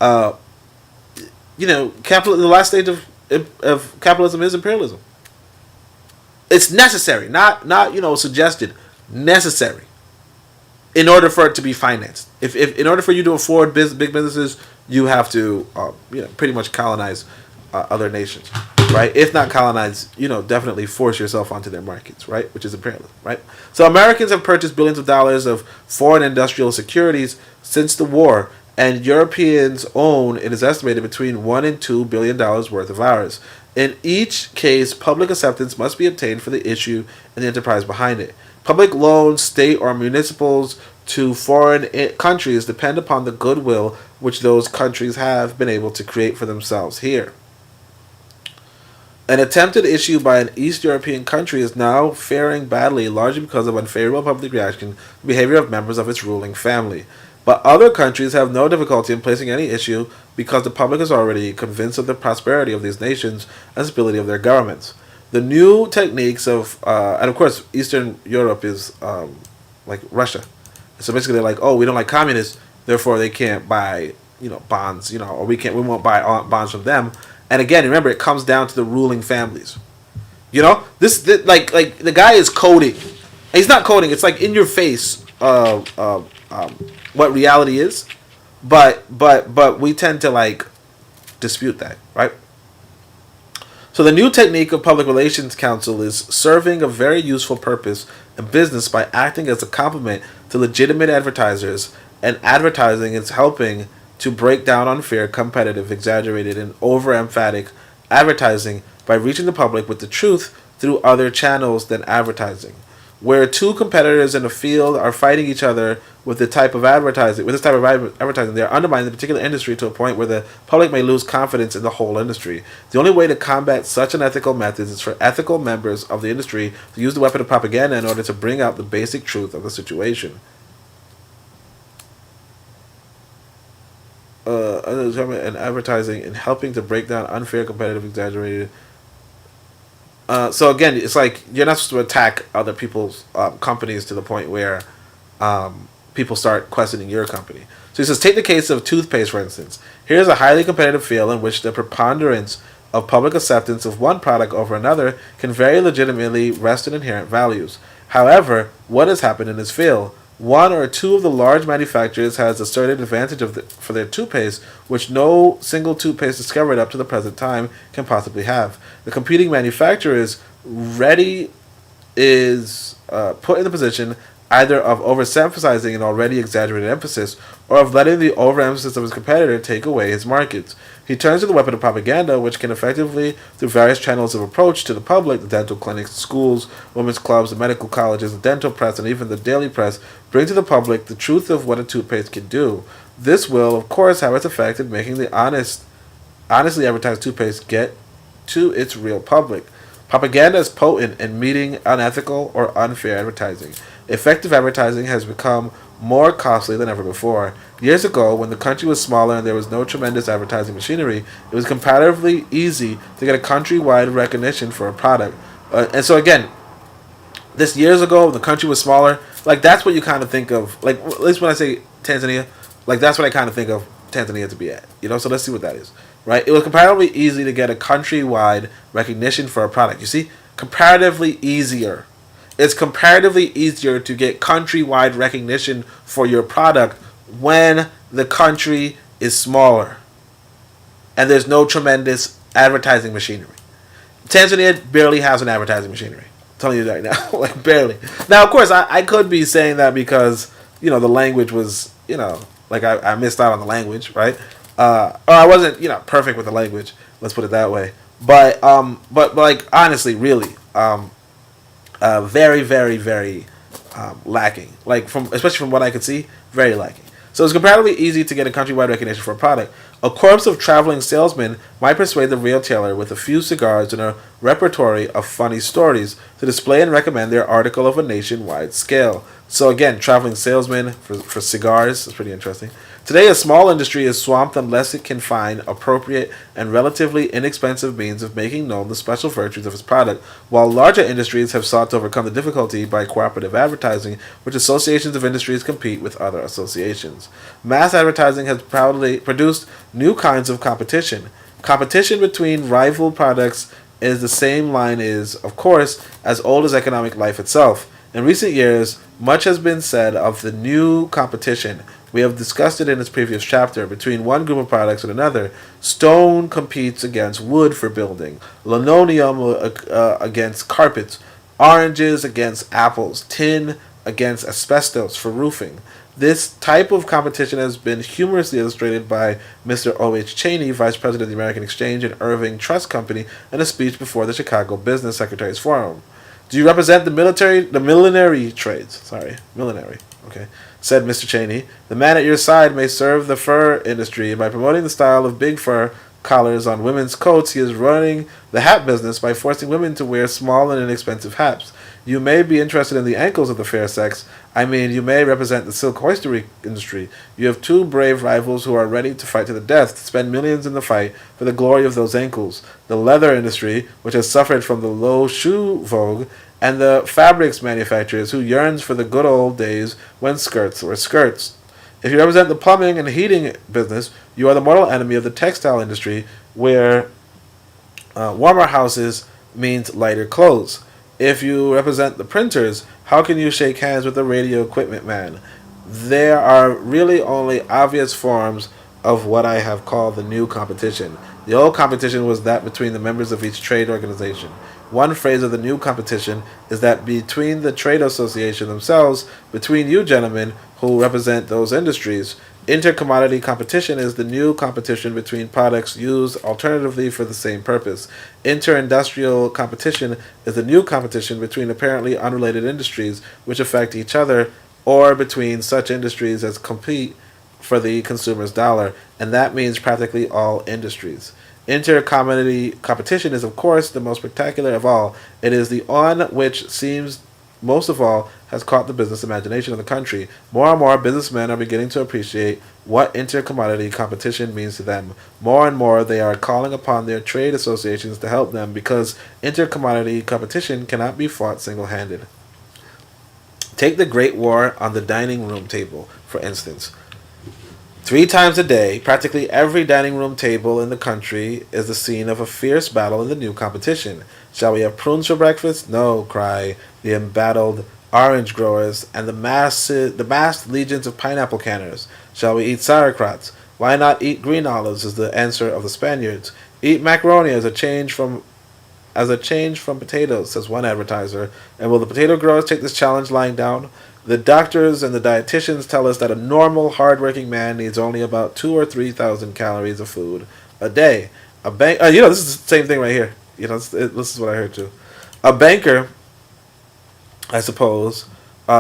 the last stage of capitalism is imperialism. It's necessary, not suggested, necessary, in order for it to be financed. If in order for you to afford big businesses, you have to pretty much colonize other nations. Right? If not colonize, definitely force yourself onto their markets, right? Which is imperialism, right? So Americans have purchased billions of dollars of foreign industrial securities since the war, and Europeans own, it is estimated, between $1 and $2 billion worth of ours. In each case, public acceptance must be obtained for the issue and the enterprise behind it. Public loans, state or municipals, to foreign countries depend upon the goodwill which those countries have been able to create for themselves here. An attempted issue by an East European country is now faring badly, largely because of unfavorable public reaction to the behavior of members of its ruling family. But other countries have no difficulty in placing any issue because the public is already convinced of the prosperity of these nations and stability of their governments. The new techniques of, and of course, Eastern Europe is like Russia. So basically, they're like, oh, we don't like communists, therefore they can't buy, bonds, or we won't buy bonds from them. And again, remember, it comes down to the ruling families. This like the guy is coding. He's not coding. It's like in your face. What reality is, but we tend to dispute that, right? So the new technique of public relations counsel is serving a very useful purpose in business by acting as a complement to legitimate advertisers, and advertising is helping to break down unfair, competitive, exaggerated, and over-emphatic advertising by reaching the public with the truth through other channels than advertising. Where two competitors in a field are fighting each other with this type of advertising, they are undermining the particular industry to a point where the public may lose confidence in the whole industry. The only way to combat such unethical methods is for ethical members of the industry to use the weapon of propaganda in order to bring out the basic truth of the situation. And advertising and helping to break down unfair, competitive, exaggerated. So again, it's like you're not supposed to attack other people's companies to the point where people start questioning your company. So he says, take the case of toothpaste, for instance. Here's a highly competitive field in which the preponderance of public acceptance of one product over another can very legitimately rest in inherent values. However, what has happened in this field? One or two of the large manufacturers has asserted advantage for their toothpaste, which no single toothpaste discovered up to the present time can possibly have. The competing manufacturers is put in the position either of overemphasizing an already exaggerated emphasis or of letting the overemphasis of his competitor take away his markets. He turns to the weapon of propaganda, which can effectively, through various channels of approach to the public, the dental clinics, schools, women's clubs, the medical colleges, the dental press, and even the daily press, bring to the public the truth of what a toothpaste can do. This will, of course, have its effect in making the honestly advertised toothpaste get to its real public. Propaganda is potent in meeting unethical or unfair advertising. Effective advertising has become more costly than ever before. Years ago, when the country was smaller and there was no tremendous advertising machinery, it was comparatively easy to get a countrywide recognition for a product. And so again, this years ago, when the country was smaller, like that's what you kind of think of. Like at least when I say Tanzania, like that's what I kind of think of Tanzania to be at. So let's see what that is. Right? It was comparatively easy to get a countrywide recognition for a product. You see, comparatively easier. It's comparatively easier to get countrywide recognition for your product when the country is smaller and there's no tremendous advertising machinery. Tanzania barely has an advertising machinery. I'm telling you that right now. Like, barely. Now, of course, I could be saying that because, the language was, like I missed out on the language, right? Or I wasn't, perfect with the language. Let's put it that way. But like, honestly, really, very, very, very lacking. Like, especially from what I could see, very lacking. So it's comparatively easy to get a countrywide recognition for a product. A corps of traveling salesmen might persuade the retailer with a few cigars and a repertory of funny stories to display and recommend their article of a nationwide scale. So again, traveling salesmen for cigars is pretty interesting. Today, a small industry is swamped unless it can find appropriate and relatively inexpensive means of making known the special virtues of its product, while larger industries have sought to overcome the difficulty by cooperative advertising, which associations of industries compete with other associations. Mass advertising has proudly produced new kinds of competition. Competition between rival products is the same line is, of course, as old as economic life itself. In recent years, much has been said of the new competition. We have discussed it in its previous chapter. Between one group of products and another, stone competes against wood for building, linoleum against carpets, oranges against apples, tin against asbestos for roofing. This type of competition has been humorously illustrated by Mr. O.H. Cheney, Vice President of the American Exchange and Irving Trust Company, in a speech before the Chicago Business Secretaries Forum. Do you represent the millinery trades? Millinery. Okay. Said Mr. Cheney. The man at your side may serve the fur industry, and by promoting the style of big fur collars on women's coats, he is running the hat business by forcing women to wear small and inexpensive hats. You may be interested in the ankles of the fair sex. I mean, you may represent the silk hoistery industry. You have two brave rivals who are ready to fight to the death, to spend millions in the fight for the glory of those ankles. The leather industry, which has suffered from the low shoe vogue, and the fabrics manufacturers who yearns for the good old days when skirts were skirts. If you represent the plumbing and heating business, you are the mortal enemy of the textile industry, where warmer houses means lighter clothes. If you represent the printers, how can you shake hands with the radio equipment man? There are really only obvious forms of what I have called the new competition. The old competition was that between the members of each trade organization. One phrase of the new competition is that between the trade association themselves, between you gentlemen who represent those industries. Inter-commodity competition is the new competition between products used alternatively for the same purpose. Inter-industrial competition is the new competition between apparently unrelated industries which affect each other, or between such industries as compete for the consumer's dollar, and that means practically all industries. Inter-commodity competition is, of course, the most spectacular of all. It is the one which seems most of all has caught the business imagination of the country. More and more businessmen are beginning to appreciate what inter-commodity competition means to them. More and more they are calling upon their trade associations to help them, because inter-commodity competition cannot be fought single-handed. Take the Great War on the dining room table, for instance. 3 times a day, practically every dining room table in the country is the scene of a fierce battle in the new competition. Shall we have prunes for breakfast? No, cry the embattled orange growers and the massed legions of pineapple canners. Shall we eat sauerkrauts? Why not eat green olives, is the answer of the Spaniards. Eat macaroni as a change from potatoes, says one advertiser. And will the potato growers take this challenge lying down? The doctors and the dietitians tell us that a normal, hard-working man needs only about 2,000 or 3,000 calories of food a day. This is the same thing right here. This is what I heard too. A banker, I suppose,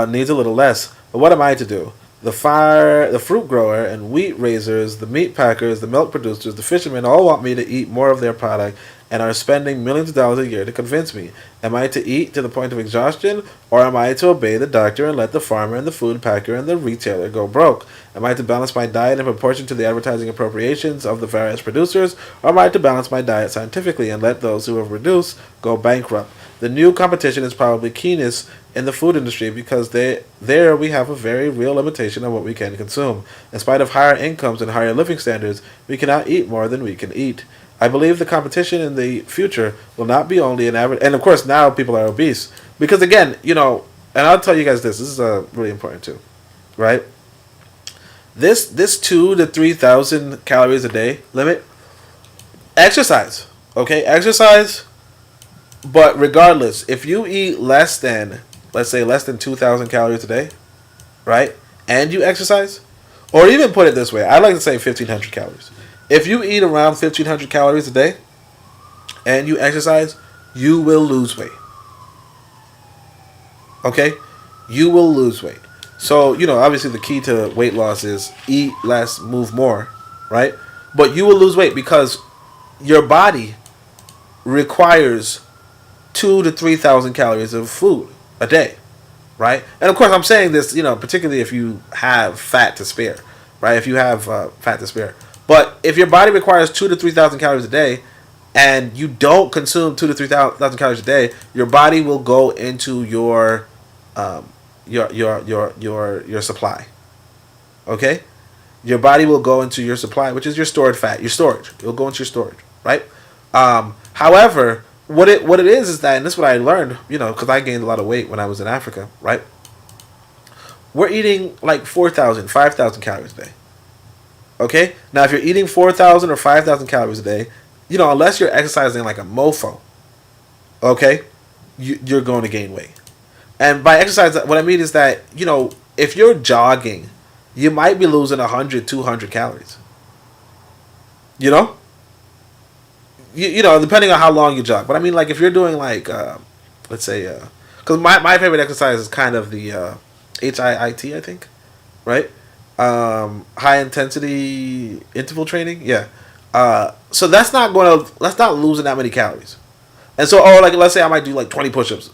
needs a little less. But what am I to do? The fruit grower and wheat raisers, the meat packers, the milk producers, the fishermen all want me to eat more of their product, and are spending millions of dollars a year to convince me. Am I to eat to the point of exhaustion, or am I to obey the doctor and let the farmer and the food packer and the retailer go broke? Am I to balance my diet in proportion to the advertising appropriations of the various producers, or am I to balance my diet scientifically and let those who have reduced go bankrupt? The new competition is probably keenest in the food industry because there we have a very real limitation on what we can consume. In spite of higher incomes and higher living standards, we cannot eat more than we can eat. I believe the competition in the future will not be only an average, and of course now people are obese because again, and I'll tell you guys this is really important too, right? This 2,000 to 3,000 calories a day limit, exercise, okay, exercise. But regardless, if you eat less than, let's say, less than 2,000 calories a day, right, and you exercise, or even put it this way, I like to say 1,500 calories. If you eat around 1,500 calories a day and you exercise, you will lose weight. Okay? You will lose weight. So, obviously the key to weight loss is eat less, move more, right? But you will lose weight because your body requires 2,000 to 3,000 calories of food a day, right? And of course, I'm saying this, particularly if you have fat to spare, right? If you have fat to spare, but if your body requires 2,000 to 3,000 calories a day, and you don't consume 2,000 to 3,000 calories a day, your body will go into your supply. Okay, your body will go into your supply, which is your stored fat, your storage. It will go into your storage, right? However, what it is that, and this is what I learned, because I gained a lot of weight when I was in Africa, right? We're eating like 4,000, 5,000 calories a day. Okay? Now, if you're eating 4,000 or 5,000 calories a day, unless you're exercising like a mofo, okay, you're going to gain weight. And by exercise, what I mean is that, if you're jogging, you might be losing 100, 200 calories. Depending on how long you jog. But I mean, like, if you're doing, like, let's say, because my favorite exercise is kind of the HIIT, I think, right? High intensity interval training, yeah. So that's not losing that many calories. And so, let's say I might do like 20 push-ups,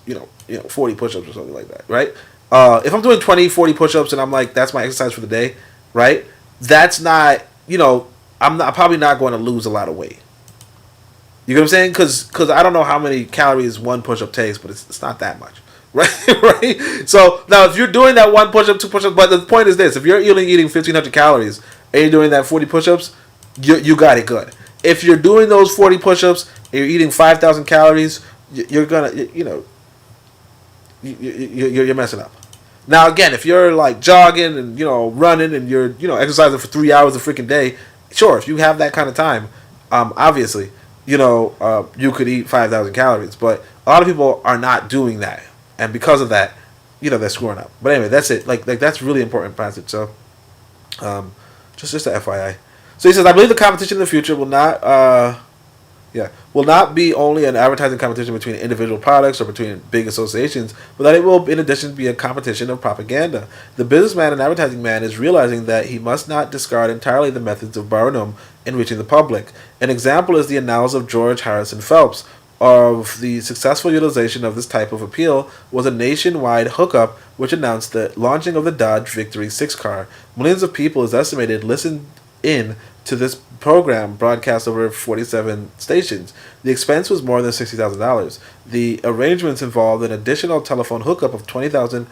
40 push-ups or something like that, right? If I'm doing 20, 40 push-ups and I'm like, that's my exercise for the day, right? That's not, I'm probably not going to lose a lot of weight. You know what I'm saying? Because I don't know how many calories one push-up takes, but it's not that much. Right? Right? So, now if you're doing that one push-up, two push-ups, but the point is this, if you're eating 1,500 calories and you're doing that 40 push-ups, you got it good. If you're doing those 40 push-ups and you're eating 5,000 calories, you're gonna, you're messing up. Now, again, if you're like jogging and, running and you're, exercising for 3 hours a freaking day, sure, if you have that kind of time, obviously, you could eat 5,000 calories. But a lot of people are not doing that. And because of that, they're screwing up. But anyway, that's it. Like that's really important passage. So, just a FYI. So he says, I believe the competition in the future will not be only an advertising competition between individual products or between big associations, but that it will, in addition, be a competition of propaganda. The businessman and advertising man is realizing that he must not discard entirely the methods of Barnum in reaching the public. An example is the annals of George Harrison Phelps. Of the successful utilization of this type of appeal was a nationwide hookup which announced the launching of the Dodge Victory 6 car. Millions of people, is estimated, listened in to this program broadcast over 47 stations. The expense was more than $60,000. The arrangements involved an additional telephone hookup of 20,000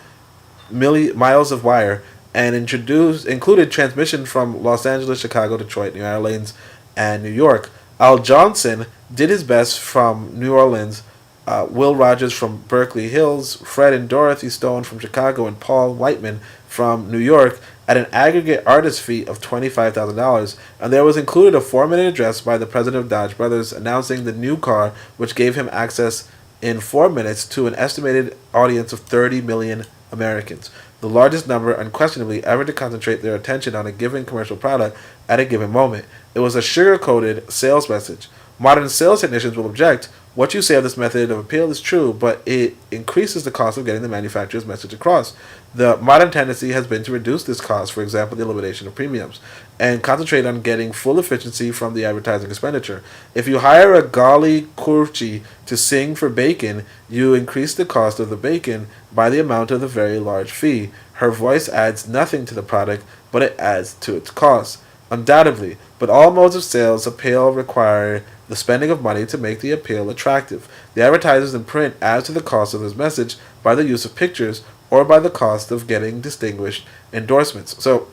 miles of wire and included transmission from Los Angeles, Chicago, Detroit, New Orleans, and New York. Al Johnson did his best from New Orleans, Will Rogers from Berkeley Hills, Fred and Dorothy Stone from Chicago, and Paul Whiteman from New York at an aggregate artist fee of $25,000, and there was included a 4-minute address by the president of Dodge Brothers announcing the new car, which gave him access in 4 minutes to an estimated audience of 30 million Americans, the largest number unquestionably ever to concentrate their attention on a given commercial product at a given moment. It was a sugar-coated sales message. Modern sales technicians will object. What you say of this method of appeal is true, but it increases the cost of getting the manufacturer's message across. The modern tendency has been to reduce this cost, for example, the elimination of premiums, and concentrate on getting full efficiency from the advertising expenditure. If you hire a Gali Kurchi to sing for bacon, you increase the cost of the bacon by the amount of the very large fee. Her voice adds nothing to the product, but it adds to its cost. Undoubtedly, but all modes of sales appeal require the spending of money to make the appeal attractive. The advertisers in print add to the cost of this message by the use of pictures or by the cost of getting distinguished endorsements. So,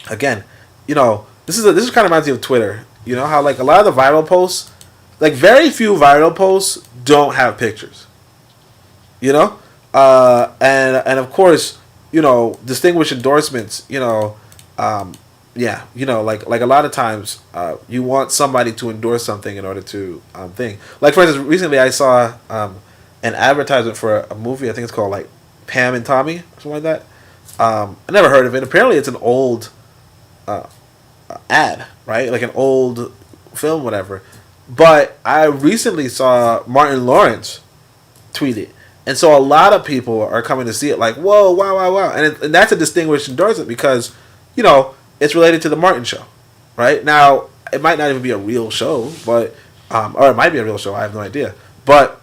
again, this kind of reminds me of Twitter. You know how like a lot of the viral posts, like very few viral posts don't have pictures. And of course, distinguished endorsements. Like a lot of times, you want somebody to endorse something in order to thing. Like for instance, recently I saw an advertisement for a movie. I think it's called like Pam and Tommy or something like that. I never heard of it. Apparently, it's an old ad, right? Like an old film, whatever. But I recently saw Martin Lawrence tweet it, and so a lot of people are coming to see it. Like, whoa, wow, and that's a distinguished endorsement because it's related to the Martin show, right? Now, it might not even be a real show, but or it might be a real show. I have no idea. But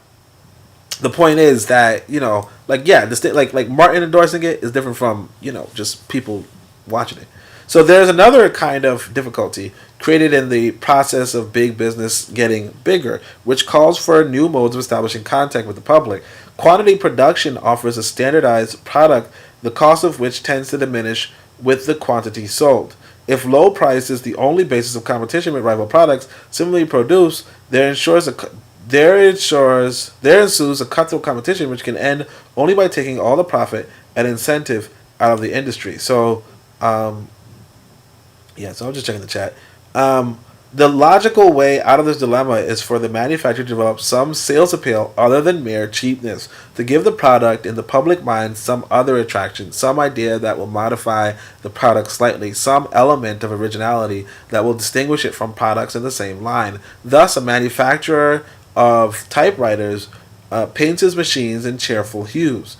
the point is that like Martin endorsing it is different from just people watching it. So there's another kind of difficulty created in the process of big business getting bigger, which calls for new modes of establishing contact with the public. Quantity production offers a standardized product, the cost of which tends to diminish with the quantity sold. If low price is the only basis of competition with rival products similarly produced, there ensues a cutthroat competition which can end only by taking all the profit and incentive out of the industry. So, so I'm just checking the chat. The logical way out of this dilemma is for the manufacturer to develop some sales appeal other than mere cheapness, to give the product in the public mind some other attraction, some idea that will modify the product slightly, some element of originality that will distinguish it from products in the same line. Thus, a manufacturer of typewriters paints his machines in cheerful hues.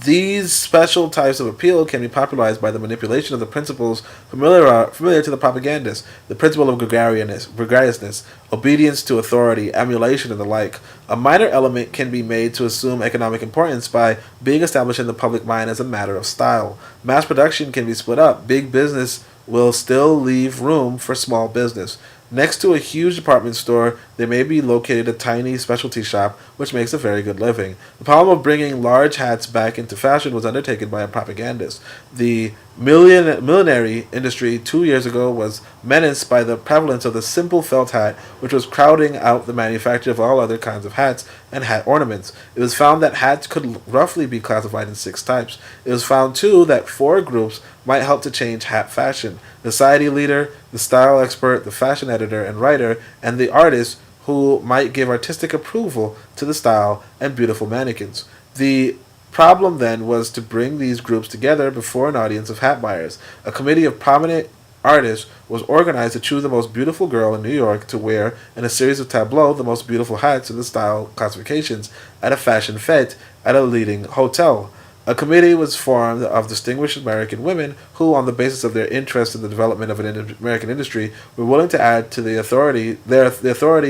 These special types of appeal can be popularized by the manipulation of the principles familiar to the propagandist, the principle of gregariousness, obedience to authority, emulation, and the like. A minor element can be made to assume economic importance by being established in the public mind as a matter of style. Mass production can be split up. Big business will still leave room for small business. Next to a huge department store, there may be located a tiny specialty shop, which makes a very good living. The problem of bringing large hats back into fashion was undertaken by a propagandist. The millinery industry 2 years ago was menaced by the prevalence of the simple felt hat, which was crowding out the manufacture of all other kinds of hats and hat ornaments. It was found that hats could roughly be classified in 6 types. It was found, too, that 4 groups might help to change hat fashion: the society leader, the style expert, the fashion editor and writer, and the artist who might give artistic approval to the style and beautiful mannequins. The problem then was to bring these groups together before an audience of hat buyers. A committee of prominent artists was organized to choose the most beautiful girl in New York to wear in a series of tableaux the most beautiful hats in the style classifications at a fashion fete at a leading hotel. A committee was formed of distinguished American women who, on the basis of their interest in the development of an American industry, were willing to add to the authority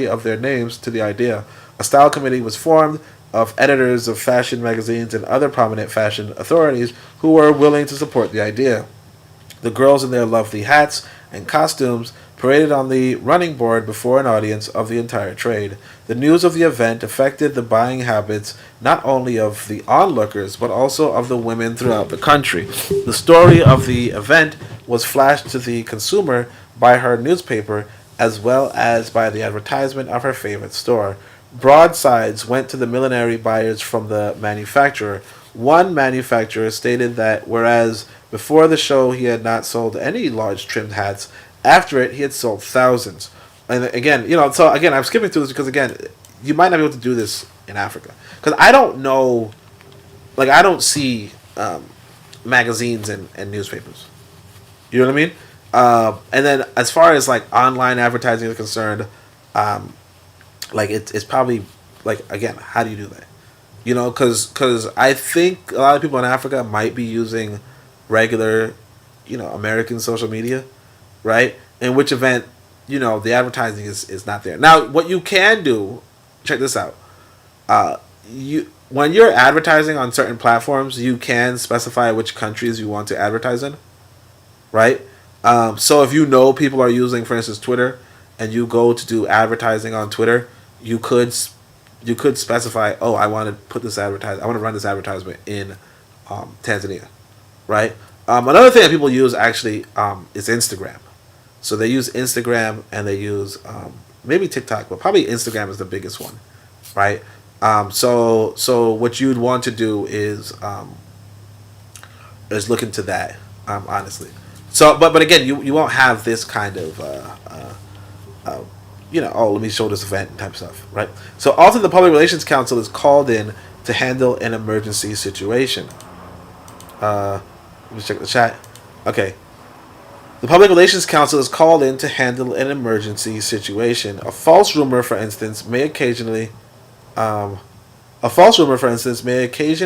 of their names to the idea. A style committee was formed of editors of fashion magazines and other prominent fashion authorities who were willing to support the idea. The girls in their lovely hats and costumes paraded on the running board before an audience of the entire trade. The news of the event affected the buying habits not only of the onlookers, but also of the women throughout the country. The story of the event was flashed to the consumer by her newspaper, as well as by the advertisement of her favorite store. Broadsides went to the millinery buyers from the manufacturer. One manufacturer stated that whereas before the show he had not sold any large trimmed hats, after it he had sold thousands. And again, I'm skipping through this because, again, you might not be able to do this in Africa. Because I don't know, I don't see magazines and newspapers. You know what I mean? And then as far as, online advertising is concerned, like it's probably like, again, how do you do that? You know, because I think a lot of people in Africa might be using regular, you know, American social media, right? In which event, you know, the advertising is not there. Now, what you can do, check this out. You when you're advertising on certain platforms, you can specify which countries you want to advertise in, right? So if you know people are using, for instance, Twitter, and you go to do advertising on Twitter, you could specify, oh, I want to I want to run this advertisement in Tanzania, right? Another thing that people use actually is Instagram. So they use Instagram and they use maybe TikTok, but probably Instagram is the biggest one, right? So what you'd want to do is look into that, honestly. So, but again, you won't have this kind of you know, oh, let me show this event type stuff, right? So also the Public Relations Council is called in to handle an emergency situation. Let me check the chat. Okay. The Public Relations Council is called in to handle an emergency situation. A false rumor, for instance, may occasion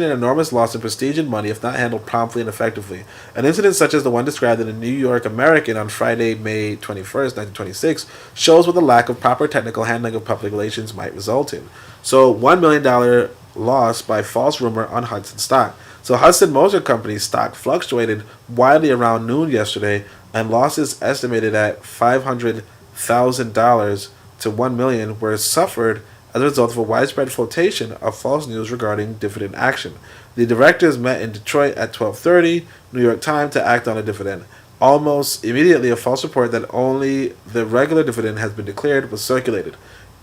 an enormous loss in prestige and money if not handled promptly and effectively. An incident such as the one described in the New York American on Friday, May 21st, 1926, shows what the lack of proper technical handling of public relations might result in. So, $1 million loss by false rumor on Hudson stock. So, Hudson Motor Company's stock fluctuated widely around noon yesterday, and losses estimated at $500,000 to $1 million were suffered as a result of a widespread flotation of false news regarding dividend action. The directors met in Detroit at 12:30 New York time to act on a dividend. Almost immediately, a false report that only the regular dividend has been declared was circulated.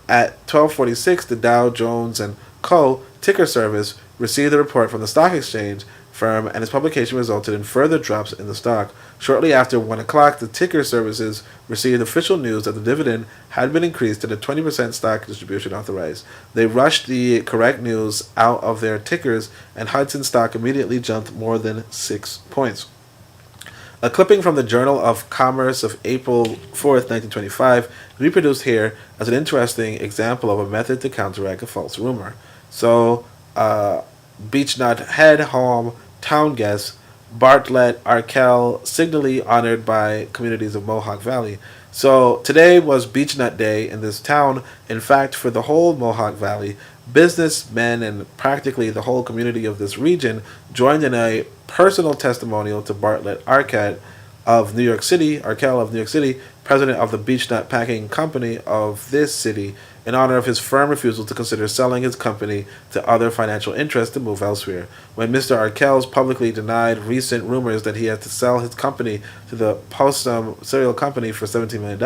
At 12:46, the Dow Jones and Co. ticker service received a report from the stock exchange firm, and its publication resulted in further drops in the stock. Shortly after 1 o'clock, the ticker services received official news that the dividend had been increased to the 20% stock distribution authorized. They rushed the correct news out of their tickers, and Hudson stock immediately jumped more than 6 points. A clipping from the Journal of Commerce of April 4th, 1925, reproduced here as an interesting example of a method to counteract a false rumor. So, Beechnut Head Home town guest Bartlett Arkell signally honored by communities of Mohawk Valley. So today was Beechnut Day in this town. In fact, for the whole Mohawk Valley, businessmen and practically the whole community of this region joined in a personal testimonial to Bartlett Arkell of New York City, president of the Beechnut Packing Company of this city, in honor of his firm refusal to consider selling his company to other financial interests to move elsewhere. When Mr. Arkell publicly denied recent rumors that he had to sell his company to the Postum cereal company for $17 million,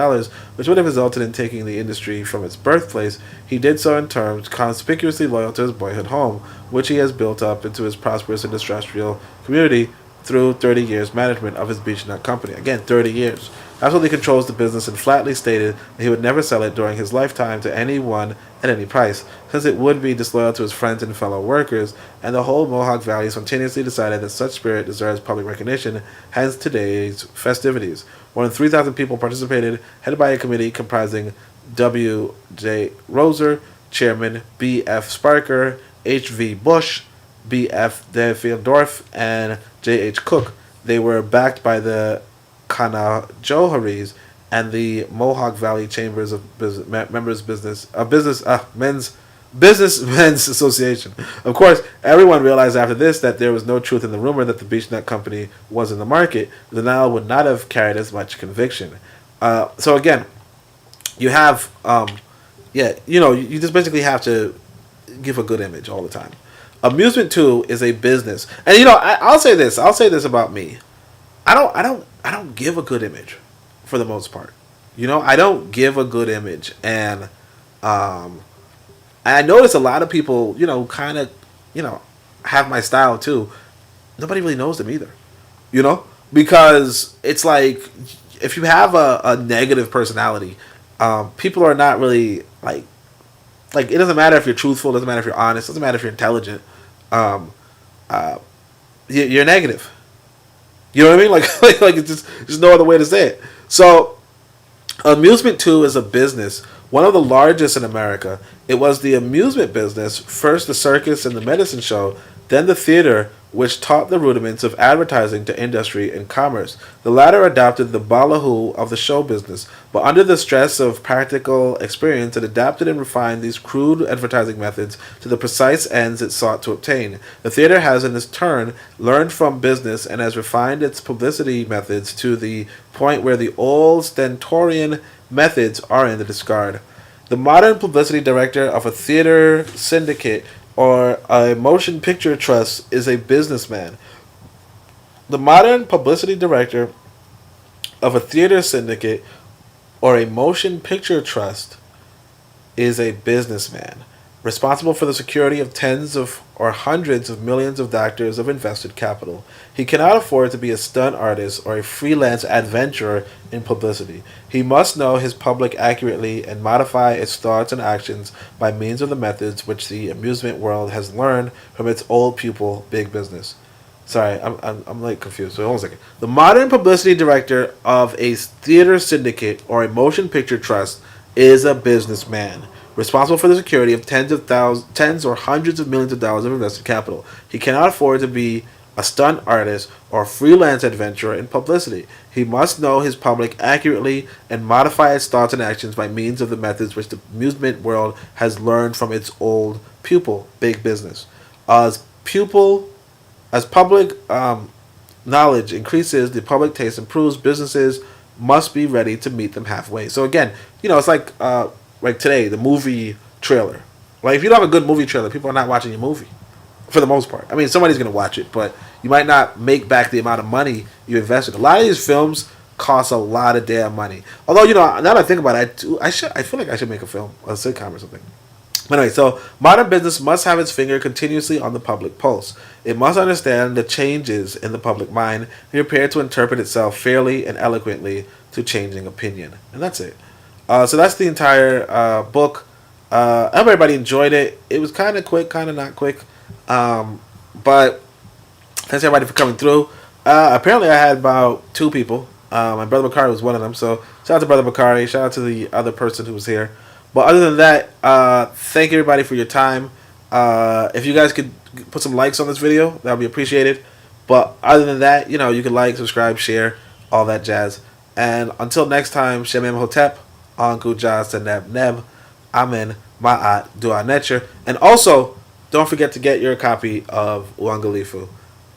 which would have resulted in taking the industry from its birthplace, he did so in terms conspicuously loyal to his boyhood home, which he has built up into his prosperous industrial community through 30 years management of his Beechnut company. Again, 30 years. Absolutely controls the business and flatly stated that he would never sell it during his lifetime to anyone at any price, since it would be disloyal to his friends and fellow workers, and the whole Mohawk Valley spontaneously decided that such spirit deserves public recognition, hence today's festivities. More than 3,000 people participated, headed by a committee comprising W. J. Roser, Chairman B. F. Sparker, H. V. Bush, B. F. Defieldorf, and J. H. Cook. They were backed by the Kanajoharis and the Mohawk Valley Chambers of Men's Association. Of course, everyone realized after this that there was no truth in the rumor that the Beechnut Company was in the market. The denial would not have carried as much conviction. So again, you have, you just basically have to give a good image all the time. Amusement too is a business, and I'll say this about me. I don't give a good image, for the most part. I don't give a good image, and I notice a lot of people, kind of, have my style too. Nobody really knows them either, because it's like if you have a negative personality, people are not really like it doesn't matter if you're truthful, it doesn't matter if you're honest, it doesn't matter if you're intelligent. You're negative. You know what I mean? Like it's just no other way to say it. So, amusement too is a business one of the largest in America. It was the amusement business, first the circus and the medicine show, then the theater, which taught the rudiments of advertising to industry and commerce. The latter adopted the ballyhoo of the show business, but under the stress of practical experience, it adapted and refined these crude advertising methods to the precise ends it sought to obtain. The theater has, in its turn, learned from business and has refined its publicity methods to the point where the old stentorian methods are in the discard. The modern publicity director of a theater syndicate or a motion picture trust is a businessman. The modern publicity director of a theater syndicate or a motion picture trust is a businessman, responsible for the security of tens of or hundreds of millions of dollars of invested capital. He cannot afford to be a stunt artist or a freelance adventurer in publicity. He must know his public accurately and modify its thoughts and actions by means of the methods which the amusement world has learned from its old pupil, big business. Sorry, I'm like confused. So hold on a second. The modern publicity director of a theater syndicate or a motion picture trust is a businessman, responsible for the security of tens or hundreds of millions of dollars of invested capital. He cannot afford to be a stunt artist or freelance adventurer in publicity. He must know his public accurately and modify its thoughts and actions by means of the methods which the amusement world has learned from its old pupil, big business. As public knowledge increases, the public taste improves. Businesses must be ready to meet them halfway. So again, it's like today, the movie trailer. Like, if you don't have a good movie trailer, people are not watching your movie, for the most part. I mean, somebody's going to watch it, but you might not make back the amount of money you invested. A lot of these films cost a lot of damn money. Although, now that I think about it, I feel like I should make a film, a sitcom or something. But anyway, so modern business must have its finger continuously on the public pulse. It must understand the changes in the public mind and be prepared to interpret itself fairly and eloquently to changing opinion. And that's it. So that's the entire book. I hope everybody enjoyed it. It was kind of quick, kind of not quick. But thanks everybody for coming through. Apparently I had about 2 people. My brother Bakari was one of them. So shout out to brother Bakari. Shout out to the other person who was here. But other than that, thank everybody for your time. If you guys could put some likes on this video, that would be appreciated. But other than that, you can like, subscribe, share, all that jazz. And until next time, Shemem Hotep, Anku Jas and Neb, Amen, Ma'at, Dua Netcher. And also, don't forget to get your copy of Uangalifu.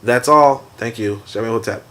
That's all. Thank you. Shemem Hotep.